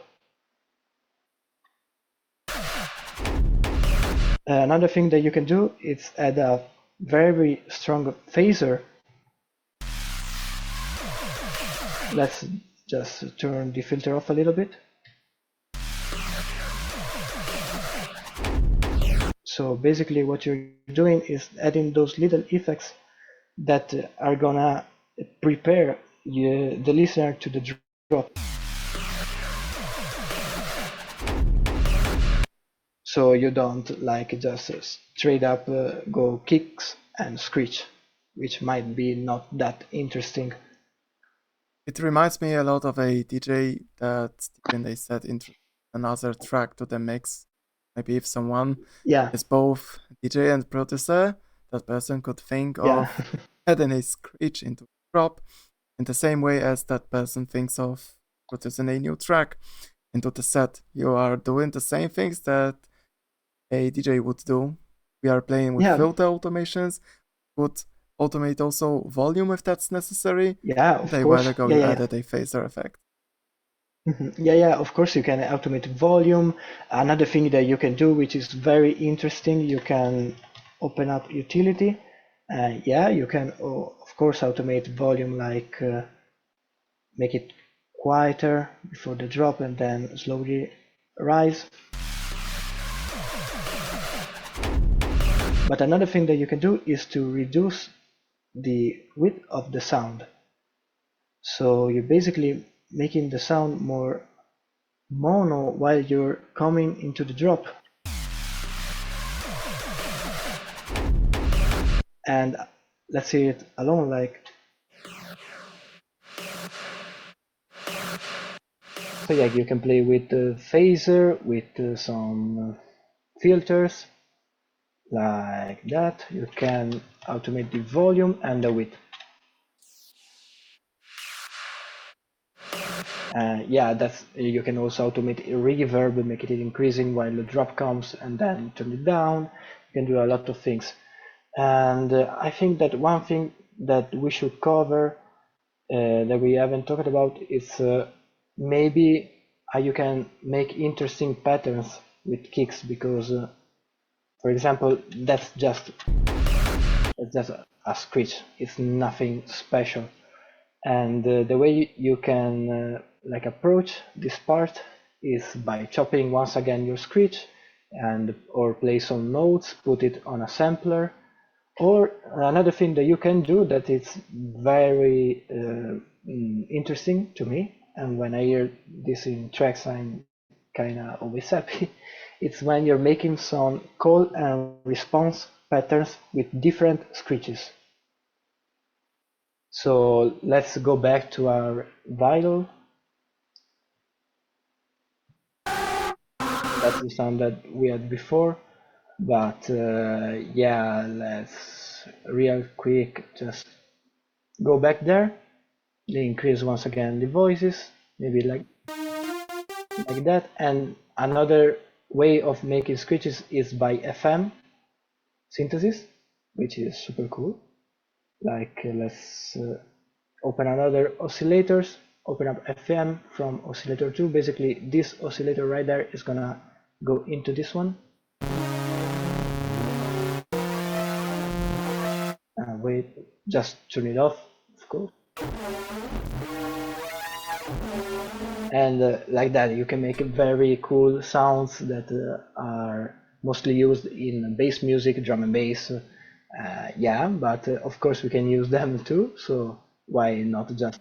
Another thing that you can do is add a very strong phaser. Let's just turn the filter off a little bit. So basically what you're doing is adding those little effects that are gonna prepare the listener to the drop. So you don't like just straight up go kicks and screech, which might be not that interesting. It reminds me a lot of a DJ that when they set into another track to the mix, maybe if someone Yeah, is both DJ and producer, that person could think yeah, of adding a screech into the drop in the same way as that person thinks of producing a new track into the set. You are doing the same things that a DJ would do. We are playing with yeah, filter automations, would automate also volume if that's necessary. yeah, And of a while course. ago Yeah, you yeah, added a phaser effect. yeah, yeah, of course you can automate volume. Another thing that you can do, which is very interesting, you can open up utility. Yeah, you can, of course, automate volume, like make it quieter before the drop and then slowly rise. But another thing that you can do is to reduce the width of the sound. So you're basically making the sound more mono while you're coming into the drop. And let's see it alone, like. So yeah, you can play with the phaser, with some filters, like that. You can automate the volume and the width. Yeah, that's, you can also automate reverb, make it increasing while the drop comes, and then turn it down. You can do a lot of things. And I think that one thing that we should cover that we haven't talked about is maybe how you can make interesting patterns with kicks, because for example, that's just a screech. It's nothing special. And the way you can like approach this part is by chopping once again your screech, and or play some notes, put it on a sampler. Or another thing that you can do that is very interesting to me, and when I hear this in tracks I'm kinda always happy. It's when you're making some call and response patterns with different screeches. So let's go back to our vital. That's the sound that we had before. But yeah, let's real quick just go back there. Increase once again the voices, maybe like that. And another way of making screeches is by FM synthesis, which is super cool. Like let's open another oscillators, open up FM from oscillator 2. Basically this oscillator right there is gonna go into this one. Wait, just turn it off, of course. And like that you can make very cool sounds that are mostly used in bass music, drum and bass. Yeah, but of course we can use them too. So Why not just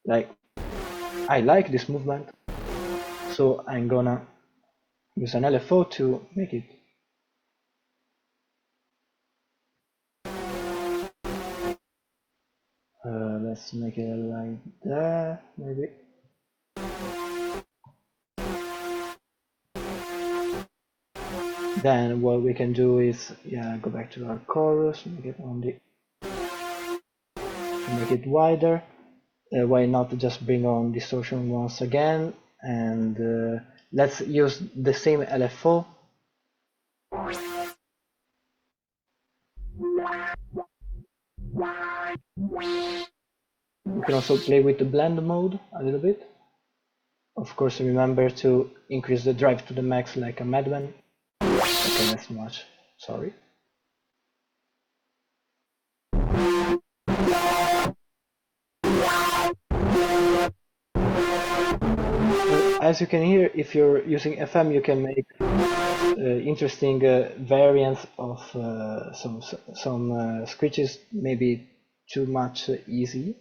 like I like this movement, so I'm gonna use an LFO to make it. Let's make it like that, maybe. Then what we can do is, go back to our chorus, make it wider. Why not just bring on distortion once again, and let's use the same LFO. We can also play with the blend mode a little bit. Of course, remember to increase the drive to the max like a madman. Okay, that's much. Sorry. As you can hear, if you're using FM, you can make interesting variants of some screeches, maybe too much easy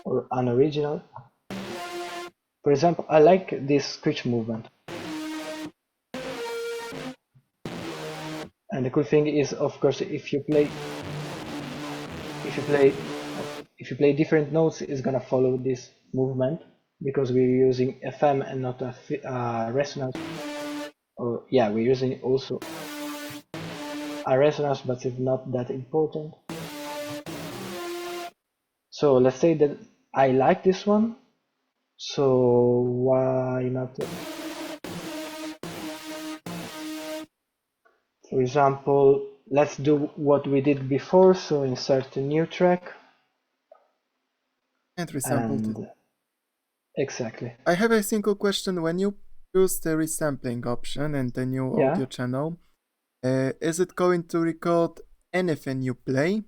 or unoriginal. For example, I like this screech movement. And the cool thing is, of course, if you play different notes, it's gonna follow this movement because we're using FM and not a resonance. Or yeah, we're using also a resonance, but it's not that important. So let's say that I like this one, so why not? For example, let's do what we did before, so insert a new track. And resampled it. Exactly. I have a single question. When you choose the resampling option in the new audio channel, is it going to record anything you play?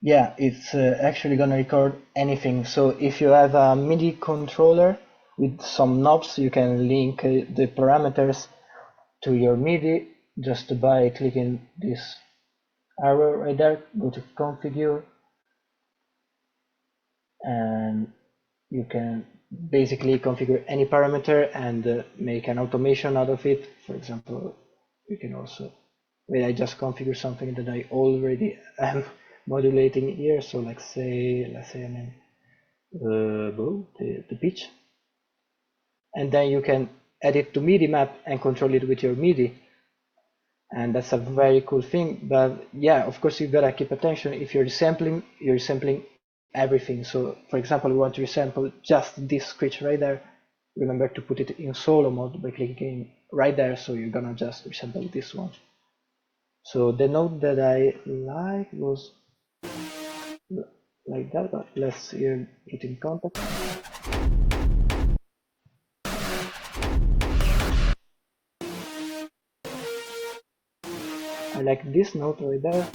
Yeah, it's actually gonna record anything. So if you have a MIDI controller with some knobs, you can link the parameters to your MIDI just by clicking this arrow right there. Go to configure, and you can basically configure any parameter and make an automation out of it. For example, you can also, I just configure something that I already am modulating here. So let's say I mean the pitch, and then you can add it to MIDI map and control it with your MIDI, and that's a very cool thing. But yeah, of course you gotta keep attention. If you're sampling everything. So for example, we want to resample just this screech right there. Remember to put it in solo mode by clicking right there, so you're gonna just resample this one. So the note that I like was like that, but let's hear it in context. I like this note right there.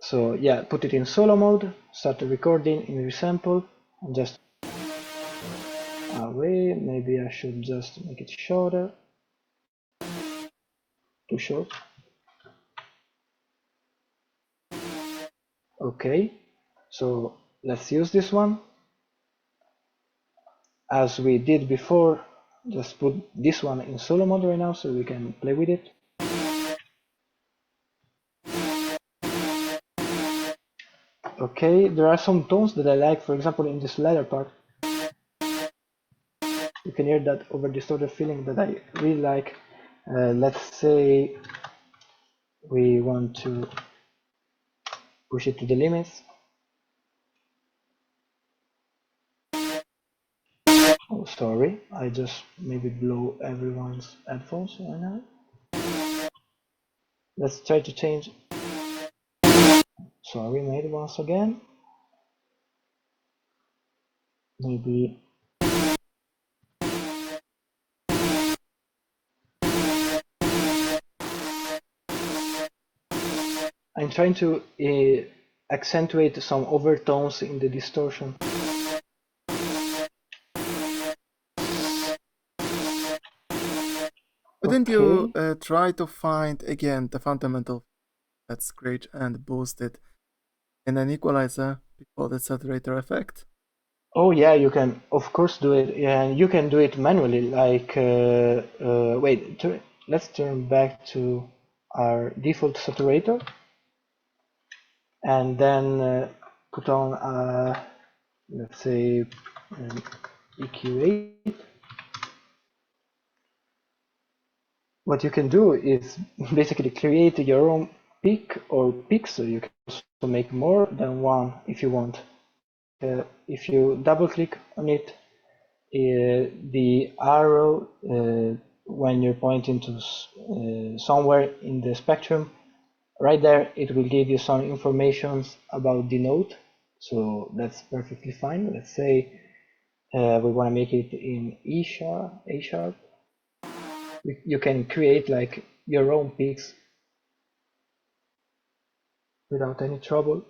So yeah, put it in solo mode, start the recording in resample, and just away. Maybe I should just make it shorter. Too short. Okay, so let's use this one. As we did before, just put this one in solo mode right now so we can play with it. Okay, there are some tones that I like, for example in this latter part. You can hear that over distorted feeling that I really like. Let's say we want to push it to the limits. Oh, sorry, I just maybe blow everyone's headphones right now. Let's try to change. Sorry, mate, once again. Maybe. I'm trying to accentuate some overtones in the distortion. Couldn't you Okay. try to find again the fundamental that screech and boost it in an equalizer before the saturator effect? Oh yeah, you can of course do it, and you can do it manually. Like, wait, let's turn back to our default saturator, and then put on, let's say, EQ8. What you can do is basically create your own peak or pixel. You can also make more than one if you want. If you double click on it, the arrow, when you're pointing to somewhere in the spectrum, right there it will give you some information about the note. So that's perfectly fine. Let's say we want to make it in A sharp. You can create like your own peaks without any trouble.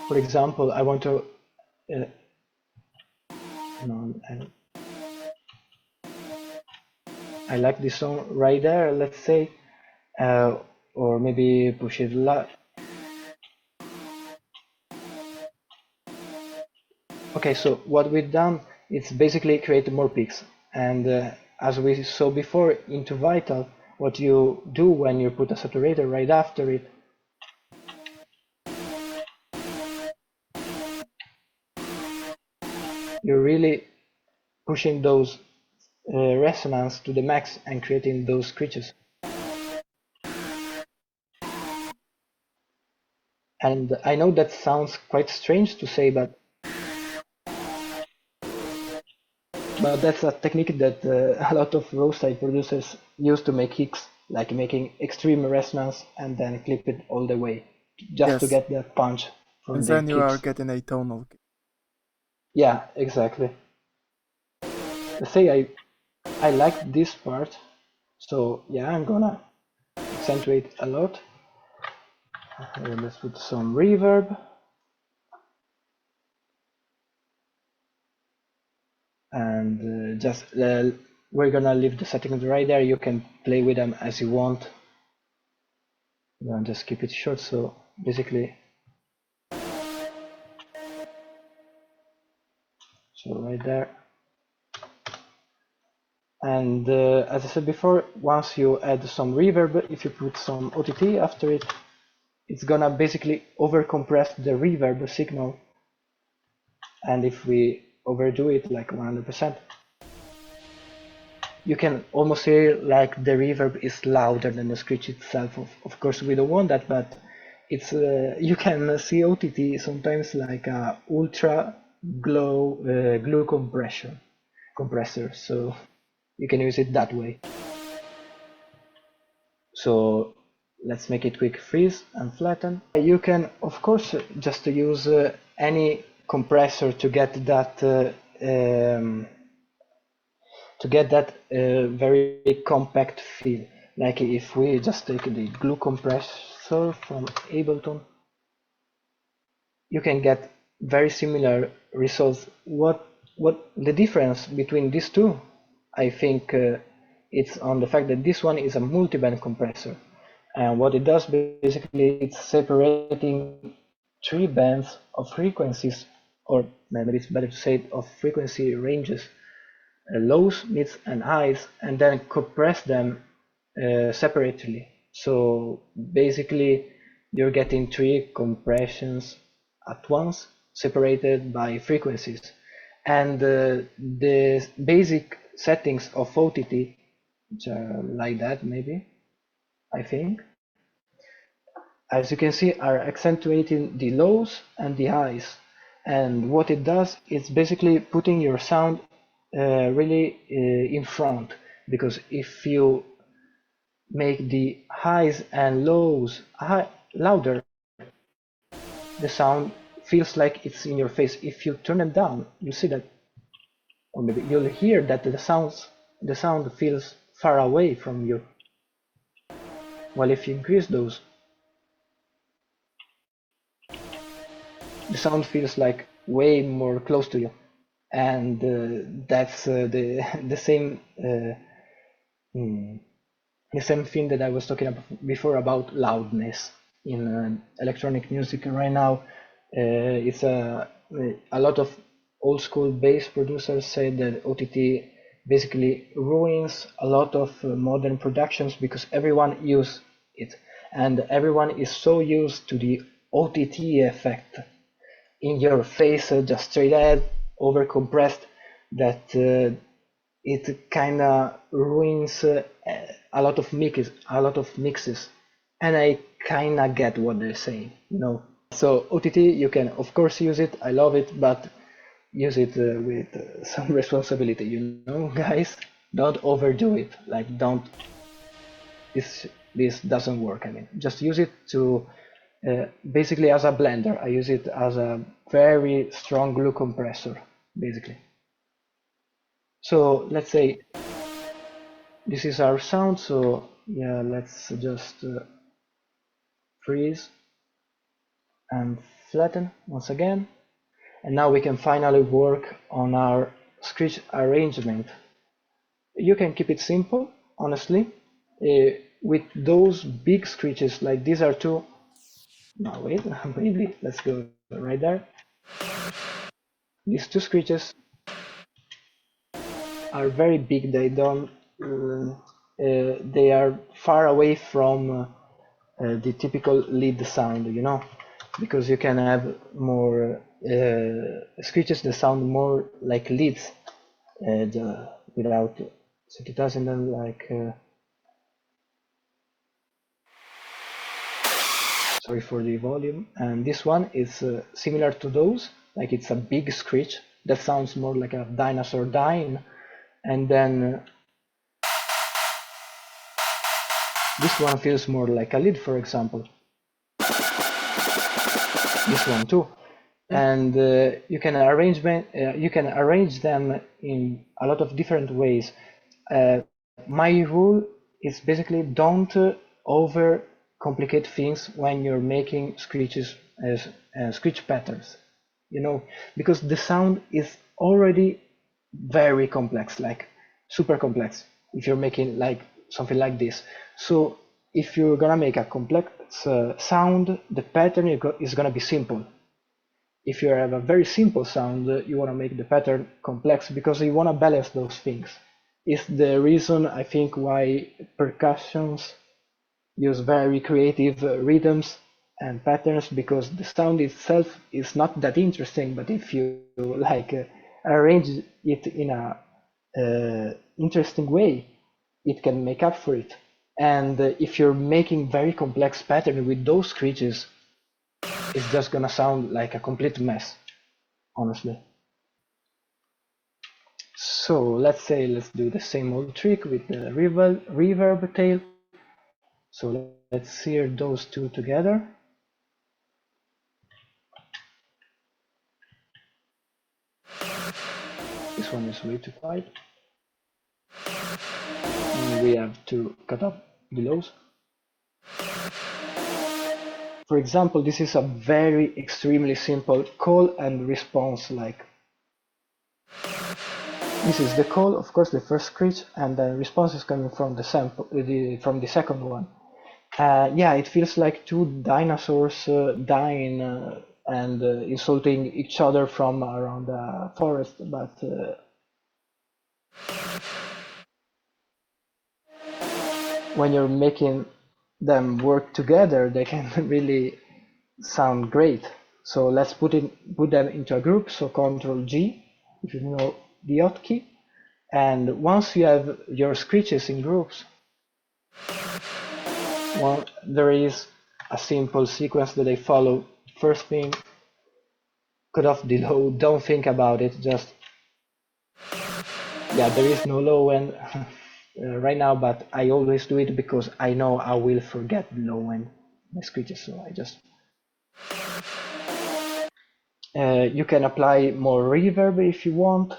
For example, I want to no, I like this song right there, let's say, or maybe push it Okay, so what we've done is basically create more peaks, and as we saw before into Vital, what you do when you put a saturator right after it, you're really pushing those resonance to the max and creating those screeches. And I know that sounds quite strange to say, but that's a technique that a lot of roadside producers use to make kicks, like making extreme resonance and then clip it all the way, just to Yes, get that punch and from the then you are kicks. getting a tonal. Yeah, exactly. Let's say I like this part, so yeah, I'm gonna accentuate a lot. Let's put some reverb. And just we're gonna leave the settings right there. You can play with them as you want. I'll just keep it short. So basically, so right there. And as I said before, once you add some reverb, if you put some OTT after it, it's gonna basically overcompress the reverb signal. And if we overdo it like 100%, you can almost hear like the reverb is louder than the screech itself. Of course, we don't want that, but it's you can see OTT sometimes like a ultra glue compressor, so you can use it that way. So let's make it quick, freeze and flatten. You can of course just use any compressor to get that very compact feel. Like if we just take the glue compressor from Ableton, you can get very similar results. What the difference between these two? I think it's on the fact that this one is a multiband compressor, and what it does basically it's separating three bands of frequencies, or maybe it's better to say of frequency ranges, lows, mids, and highs, and then compress them separately. So basically, you're getting three compressions at once, separated by frequencies. And the basic settings of OTT, which are like that, maybe, I think, as you can see, are accentuating the lows and the highs. And what it does is basically putting your sound really in front, because if you make the highs and lows louder, the sound feels like it's in your face. If you turn it down, you see that, or maybe you'll hear that the sound feels far away from you. While if you increase those, the sound feels like way more close to you, and that's the the same the same thing that I was talking about before about loudness in electronic music. Right now, it's a lot of old school bass producers say that OTT basically ruins a lot of modern productions because everyone uses it, and everyone is so used to the OTT effect in your face, just straight ahead, over compressed, that it kind of ruins a lot of mixes, and I kind of get what they're saying, you know. So OTT, you can of course use it. I love it, but use it with some responsibility, you know, guys. Don't overdo it. Like, don't. This doesn't work. I mean, just use it to basically as a blender. I use it as a very strong glue compressor, basically. So let's say this is our sound. So yeah, let's just freeze and flatten once again. And now we can finally work on our screech arrangement. You can keep it simple, honestly. With those big screeches, like these are two. No, wait, maybe let's go right there. These two screeches are very big. They don't. They are far away from the typical lead sound, you know, because you can have more screeches that sound more like leads without synthesizing them like. Sorry for the volume. And this one is similar to those, like it's a big screech that sounds more like a dinosaur dying, and then this one feels more like a lead, for example. This one too. And you can arrange them in a lot of different ways. My rule is basically don't over complicate things when you're making screeches as screech patterns, you know, because the sound is already very complex, like super complex, if you're making like something like this. So if you're gonna make a complex sound, the pattern is gonna be simple. If you have a very simple sound, you want to make the pattern complex because you want to balance those things. It's the reason I think why percussions use very creative rhythms and patterns, because the sound itself is not that interesting, but if you like arrange it in a interesting way, it can make up for it. And if you're making very complex pattern with those screeches, it's just gonna sound like a complete mess, honestly. So let's do the same old trick with the reverb tail. So let's hear those two together. This one is way too quiet. And we have to cut up the lows. For example, this is a very extremely simple call and response. Like, this is the call, of course, the first screech, and the response is coming from the sample, from the second one. Yeah, it feels like two dinosaurs dying and insulting each other from around the forest, but when you're making them work together, they can really sound great. So let's put them into a group. So Control G, if you know the hotkey, and once you have your screeches in groups, there is a simple sequence that they follow. First thing, cut off the low. Don't think about it. Just, yeah, there is no low end right now, but I always do it because I know I will forget the low end my screeches. So I just you can apply more reverb if you want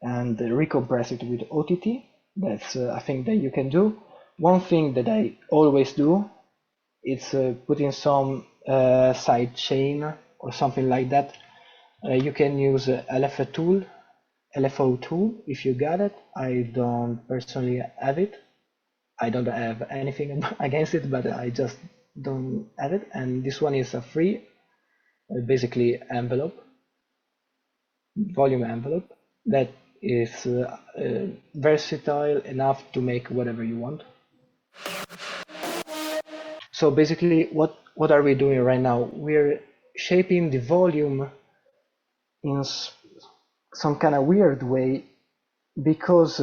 and recompress it with OTT. That's a thing that you can do. One thing that I always do is putting some side chain or something like that. You can use LFO tool if you got it. I don't personally have it. I don't have anything against it, but I just don't have it. And this one is a free, basically envelope, volume envelope that is versatile enough to make whatever you want. So basically, what are we doing right now? We're shaping the volume in some kind of weird way because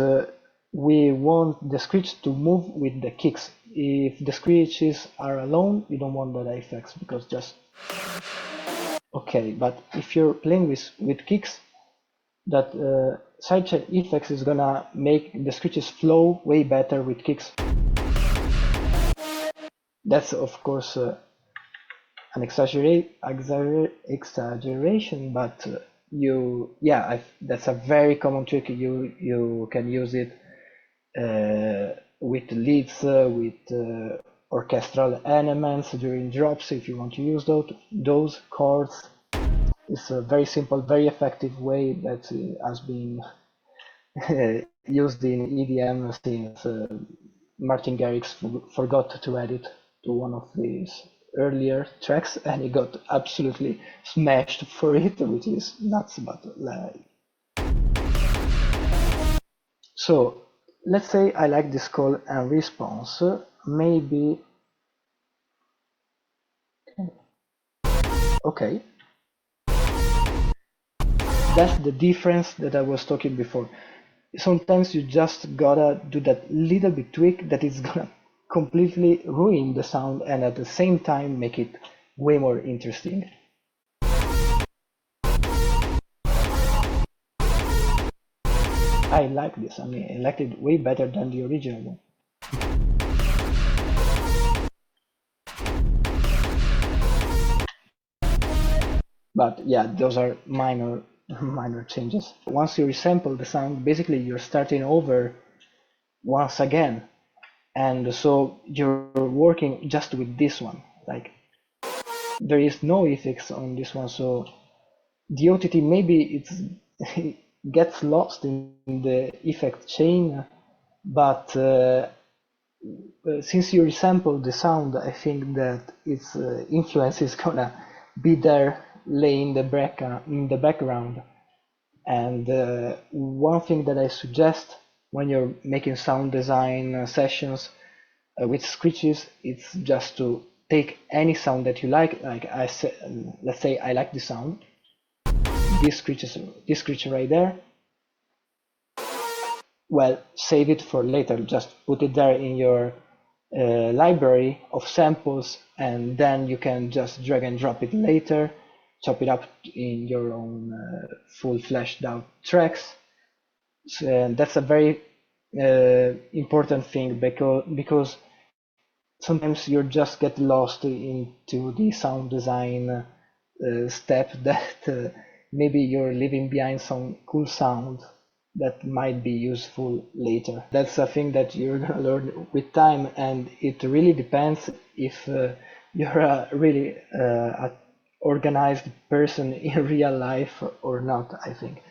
we want the screech to move with the kicks. If the screeches are alone, you don't want that effects because just okay. But if you're playing with kicks, that sidechain effects is gonna make the screeches flow way better with kicks. That's of course an exaggeration, but that's a very common trick. You can use it with leads, with orchestral elements during drops if you want to use those chords. It's a very simple, very effective way that has been used in EDM since Martin Garrix forgot to add it to one of his earlier tracks, and he got absolutely smashed for it, which is nuts. But so let's say I like this call and response. Maybe okay. That's the difference that I was talking before. Sometimes you just gotta do that little bit tweak that is gonna completely ruin the sound and at the same time make it way more interesting. I like this. I mean, I liked it way better than the original one. But yeah, those are minor changes. Once you resample the sound, basically you're starting over once again. And so you're working just with this one. Like there is no effects on this one, so the OTT maybe it gets lost in the effect chain, but since you resample the sound, I think that its influence is gonna be there, lay in the background. And one thing that I suggest when you're making sound design sessions with screeches, it's just to take any sound that you like. Like I said, let's say I like the sound. This screech right there. Well, save it for later. Just put it there in your library of samples, and then you can just drag and drop it later, chop it up in your own full fleshed out tracks. So, that's a very important thing because sometimes you just get lost into the sound design step that maybe you're leaving behind some cool sound that might be useful later. That's a thing that you're gonna learn with time, and it really depends if you're a really organized person in real life or not, I think.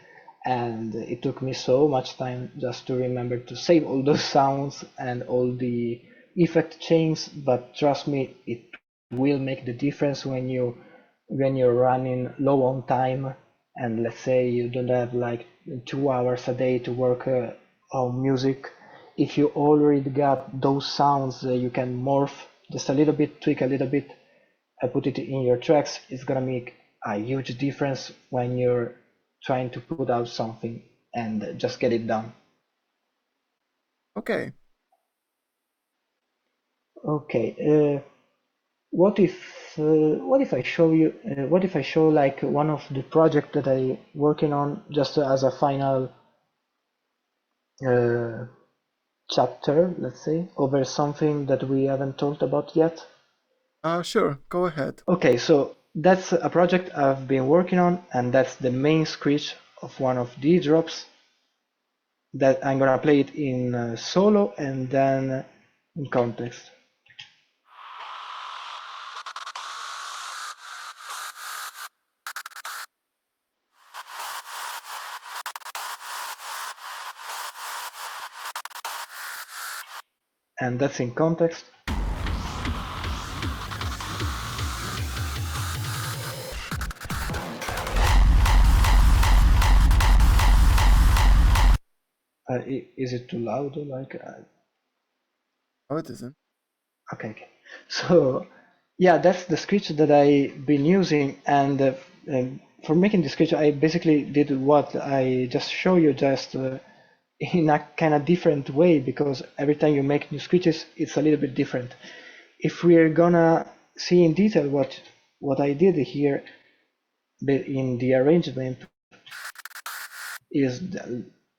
And it took me so much time just to remember to save all those sounds and all the effect chains, but trust me, it will make the difference when you're running low on time, and let's say you don't have like 2 hours a day to work on music. If you already got those sounds, you can morph just a little bit, tweak a little bit, put it in your tracks. It's gonna make a huge difference when you're trying to put out something and just get it done. Okay. Okay. What if I show you? What if I show like one of the project that I working on just as a final uh, chapter, let's say, over something that we haven't talked about yet? Sure, go ahead. Okay, so that's a project I've been working on, and that's the main screech of one of the drops that I'm gonna play it in solo, and then in context. And that's in context. Is it too loud? Like, Oh, it isn't. okay. So, yeah, that's the screech that I've been using, and for making the screech, I basically did what I just show you, just in a kind of different way, because every time you make new screeches, it's a little bit different. If we're gonna see in detail what I did here in the arrangement, is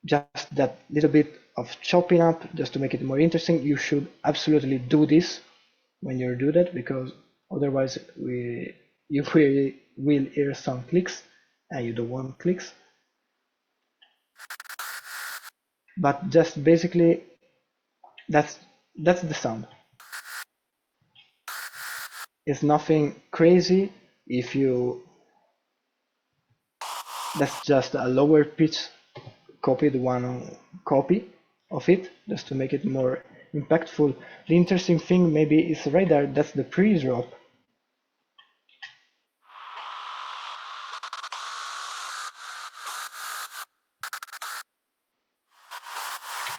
just that little bit of chopping up just to make it more interesting. You should absolutely do this when you do that, because otherwise you will hear some clicks and you don't want clicks. But just basically that's the sound. It's nothing crazy. If you That's just a lower pitch copied one copy of it, just to make it more impactful. The interesting thing maybe is right there, that's the pre-drop.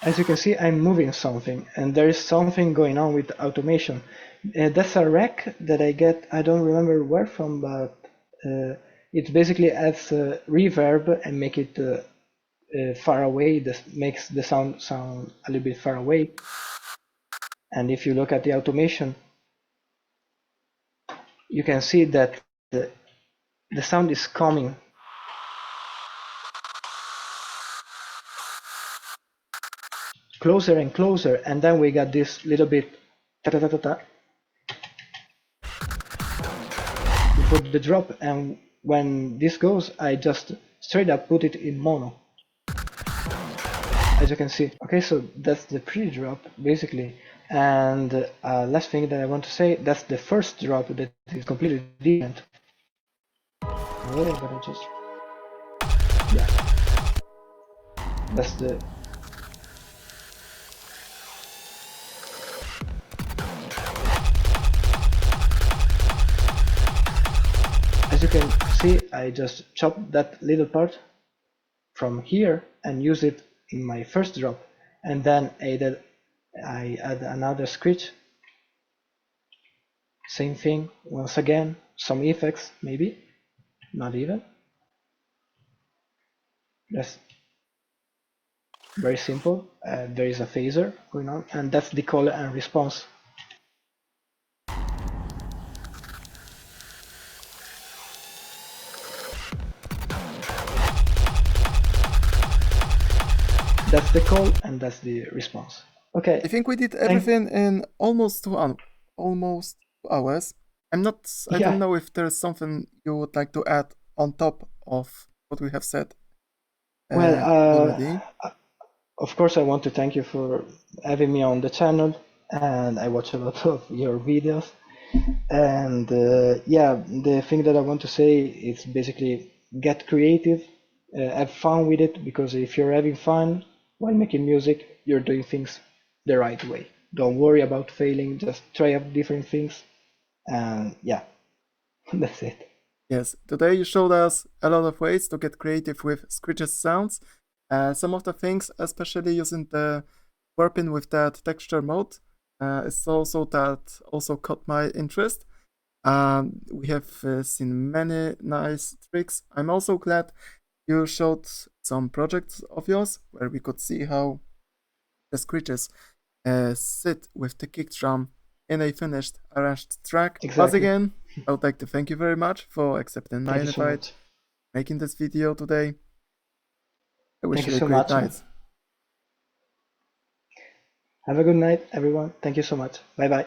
As you can see, I'm moving something, and there is something going on with automation. That's a rec that I get, I don't remember where from, but it basically adds reverb and make it far away. This makes the sound a little bit far away. And if you look at the automation, you can see that the sound is coming closer and closer, and then we got this little bit ta ta ta ta ta before the drop, and when this goes, I just straight up put it in mono, as you can see. Okay, so that's the pre-drop basically, and last thing that I want to say, that's the first drop that is completely different. Oh, but I just, yeah, that's the as you can see, I just chopped that little part from here and use it in my first drop, and then I add another screech, same thing once again, some effects maybe, not even, that's very simple. There is a phaser going on, and that's the call and response. That's the call and that's the response. Okay, I think we did everything in almost 2 hours. I don't yeah, know if there's something you would like to add on top of what we have said well, already. of course I want to thank you for having me on the channel, and I watch a lot of your videos. And yeah, the thing that I want to say is basically get creative, have fun with it, because if you're having fun while making music, you're doing things the right way. Don't worry about failing, just try out different things, and yeah, that's it. Yes, today you showed us a lot of ways to get creative with screeches sounds. Some of the things, especially using the warping with that texture mode, is also that also caught my interest. We have seen many nice tricks. I'm also glad you showed some projects of yours where we could see how the screeches sit with the kick drum in a finished arranged track. Once Exactly. again, I would like to thank you very much for accepting my Thank you so invite, much. making this video today. I wish Thank you you a so great much. night. Have a good night, everyone. Thank you so much. Bye bye.